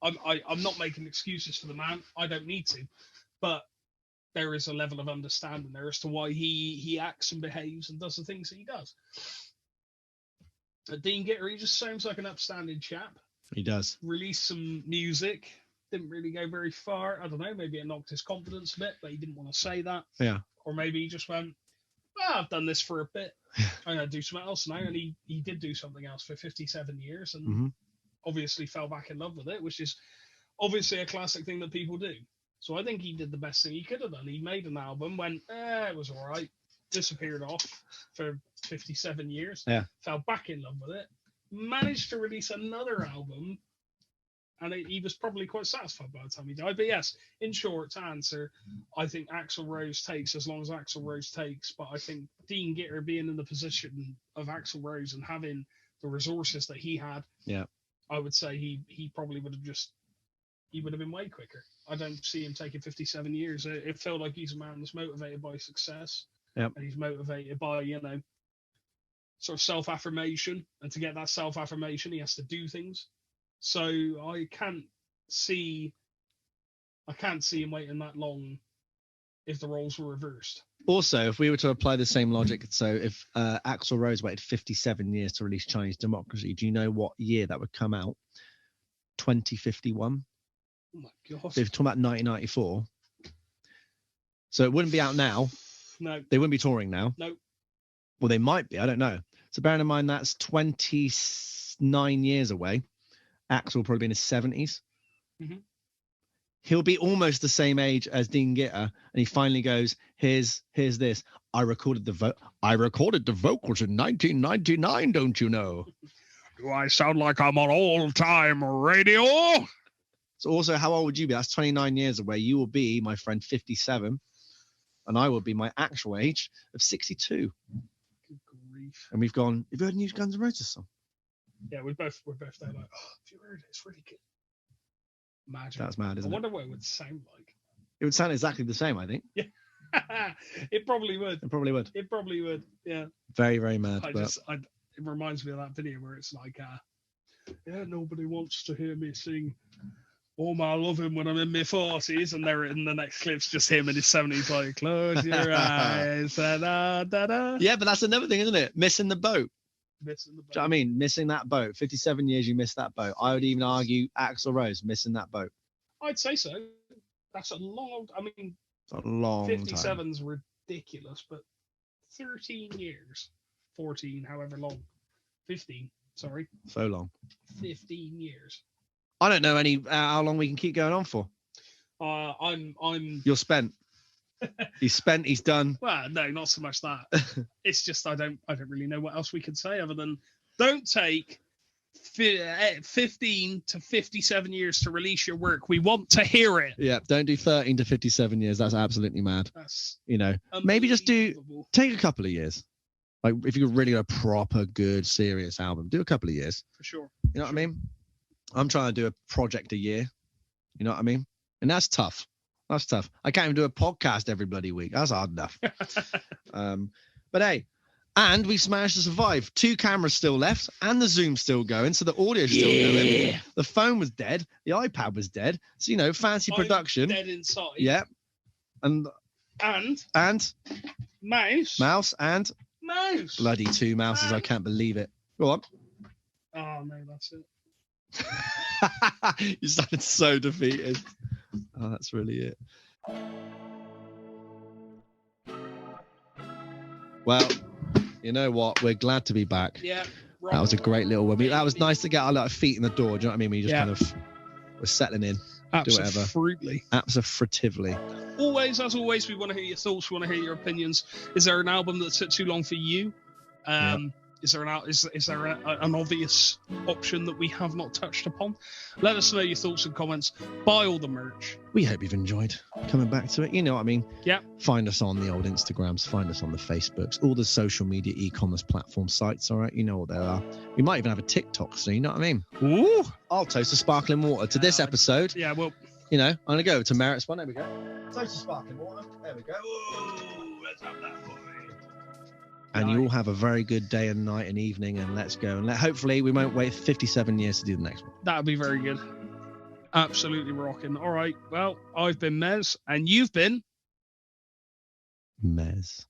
I'm not making excuses for the man. I don't need to, but there is a level of understanding there as to why he acts and behaves and does the things that he does. Dean Gitter, he just sounds like an upstanding chap. He does. Released some music, didn't really go very far. I don't know, maybe it knocked his confidence a bit, but he didn't want to say that. Yeah. Or maybe he just went, I've done this for a bit. I'm going to do something else now. And he did do something else for 57 years and obviously fell back in love with it, which is obviously a classic thing that people do. So I think he did the best thing he could have done. He made an album, went, it was all right, disappeared off for 57 years, fell back in love with it, managed to release another album, and he was probably quite satisfied by the time he died. But yes, in short, to answer, I think Axl Rose takes as long as Axl Rose takes, but I think Dean Gitter being in the position of Axl Rose and having the resources that he had, I would say he probably would have been way quicker. I don't see him taking 57 years. It felt like he's a man that's motivated by success. Yep. And he's motivated by, sort of self-affirmation. And to get that self-affirmation, he has to do things. So I can't see him waiting that long if the roles were reversed. Also, if we were to apply the same logic, so if Axl Rose waited 57 years to release Chinese Democracy, do you know what year that would come out? 2051. Oh my God. They're talking about 1994. So it wouldn't be out now. No. They wouldn't be touring now. No. Well, they might be. I don't know. So bearing in mind that's 29 years away. Axl will probably be in his 70s. Mm-hmm. He'll be almost the same age as Dean Gitter, and he finally goes, "Here's this. I recorded the vocals in 1999. Don't you know? Do I sound like I'm on all-time radio?" So also, how old would you be? That's 29 years away. You will be, my friend, 57, and I will be my actual age of 62. Good grief. And we've gone. Have you heard a new Guns N' Roses song? Yeah, we're both there like, have you heard it? It's really good. Imagine. That's mad, isn't it? I wonder what it would sound like. It would sound exactly the same, I think. Yeah. It probably would. It probably would. It probably would. Yeah. Very, very mad. It reminds me of that video where it's like, nobody wants to hear me sing "Oh My Lovin' when I'm in my 40s," and they're in the next clip's just him in his 70s, like, close your eyes. Da, da, da. Yeah, but that's another thing, isn't it? Missing the boat. Missing the boat. Do you know what I mean? Missing that boat. 57 years you missed that boat. I would even argue Axl Rose missing that boat. I'd say so. That's a long, I mean, it's a long 57's time. Ridiculous, but 13 years, 14, however long, 15, sorry. So long. 15 years. I don't know how long we can keep going on for. You're spent. He's spent. He's done. Well, no, not so much that. It's just I don't really know what else we could say other than don't take 15 to 57 years to release your work. We want to hear it. Yeah, don't do 13 to 57 years. That's absolutely mad. That's maybe just take a couple of years. Like if you're really a proper good serious album, do a couple of years for sure. You know what I mean? I'm trying to do a project a year. You know what I mean? And that's tough. That's tough. I can't even do a podcast every bloody week. That's hard enough. But hey, and we managed to survive. 2 cameras still left, and the Zoom's still going, so the audio's still going. The phone was dead. The iPad was dead. So fancy production. Dead inside. Yeah, and And Mouse. Mouse and Mouse. bloody 2 mouses. I can't believe it. Go on. Oh no, that's it. You sounded so defeated. Oh, that's really it. Well, you know what? We're glad to be back. Yeah. That was a great little one. That was nice to get our feet in the door. Do you know what I mean? We just kind of we're settling in. Absolutely. Absolutely. Always, as always, we want to hear your thoughts. We want to hear your opinions. Is there an album that took too long for you? Is there an obvious option that we have not touched upon? Let us know your thoughts and comments. Buy all the merch. We hope you've enjoyed coming back to it. You know what I mean? Yeah. Find us on the old Instagrams. Find us on the Facebooks. All the social media e-commerce platform sites. All right. You know what they are. We might even have a TikTok soon. You know what I mean? Ooh. I'll toast a sparkling water to this episode. Yeah, well. You know, I'm going to go to Merritt's one. There we go. Toast a sparkling water. There we go. Ooh, let's have that boy. And you all have a very good day and night and evening, and let's go. And hopefully we won't wait 57 years to do the next one. That would be very good. Absolutely rocking. All right. Well, I've been Mez, and you've been Mez.